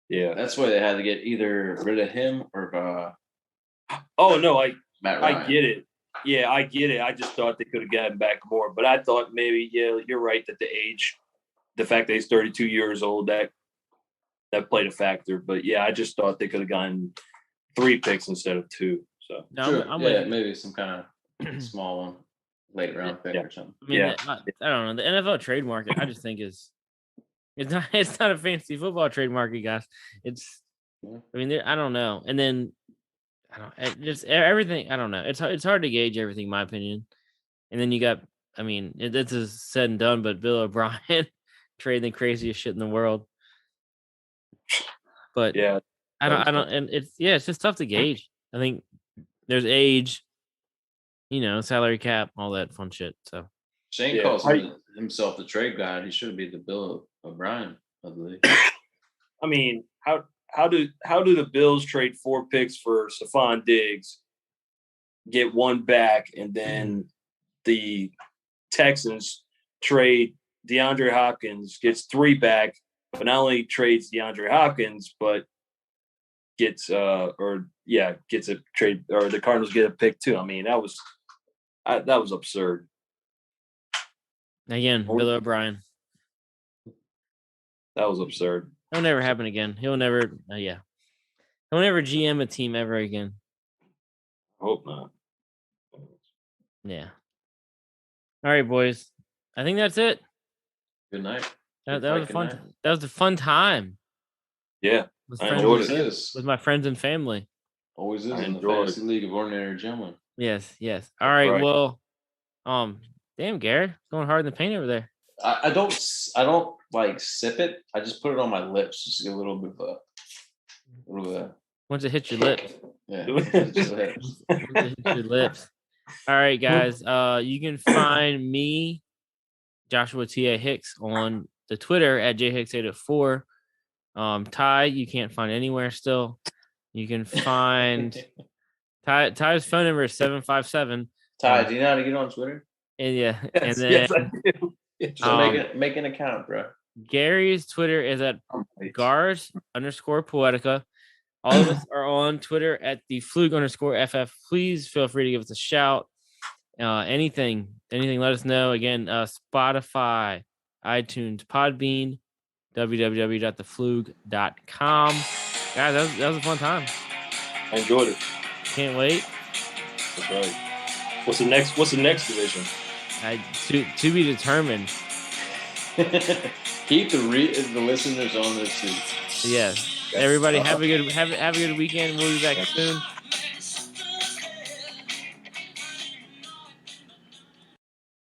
Yeah, that's why they had to get either rid of him or. Oh no, I get it. Yeah, I get it. I just thought they could have gotten back more, but I thought maybe you're right that the fact that he's 32 years old, that played a factor. But yeah, I just thought they could have gotten 3 picks instead of 2. So maybe some kind of small one, late round pick or something. I mean, I don't know. The NFL trade market, I just think it's not a fantasy football trade market, guys. I mean, I don't know. And then just everything. I don't know. It's hard to gauge everything, in my opinion. And then you got, I mean, it's said and done, but Bill O'Brien trading the craziest shit in the world. But I don't, and it's just tough to gauge. I think there's age, salary cap, all that fun shit. So Shane calls himself the trade guy. He should be the Bill O'Brien, I believe. I mean, how do the Bills trade 4 picks for Stephon Diggs, get 1 back, and then the Texans trade DeAndre Hopkins, gets 3 back, but not only trades DeAndre Hopkins, but gets a trade, or the Cardinals get a pick too. I mean, that was absurd. Again, Bill O'Brien. That was absurd. That'll never happen again. He'll never GM a team ever again. Hope not. Yeah. All right, boys. I think that's it. Good night. That was a fun. That was a fun time. Yeah, with my friends and family. Always is in the Fantasy League of Ordinary Gentlemen. Yes. All right. Well, damn, Garrett, going hard in the paint over there. I don't like sip it. I just put it on my lips, just to get a little bit of. Once it hits your lips. Yeah. Once it hits your lips. All right, guys. You can find me, Joshua T.A. Hicks, on the Twitter at jhicks884. Ty, you can't find anywhere still. You can find Ty's phone number is 757. Ty, do you know how to get on Twitter? And yes, I do. Just make an account, bro. Gary's Twitter is at Gars_Poetica. All of us are on Twitter at the Flug_FF. Please feel free to give us a shout. Anything, let us know. Again, Spotify, iTunes, Podbean, www.theflug.com. Guys, that was a fun time. I enjoyed it. Can't wait. That's right. What's the next division? To be determined. Keep the listeners on their seats. Yes. Everybody have a good weekend. We'll be back soon.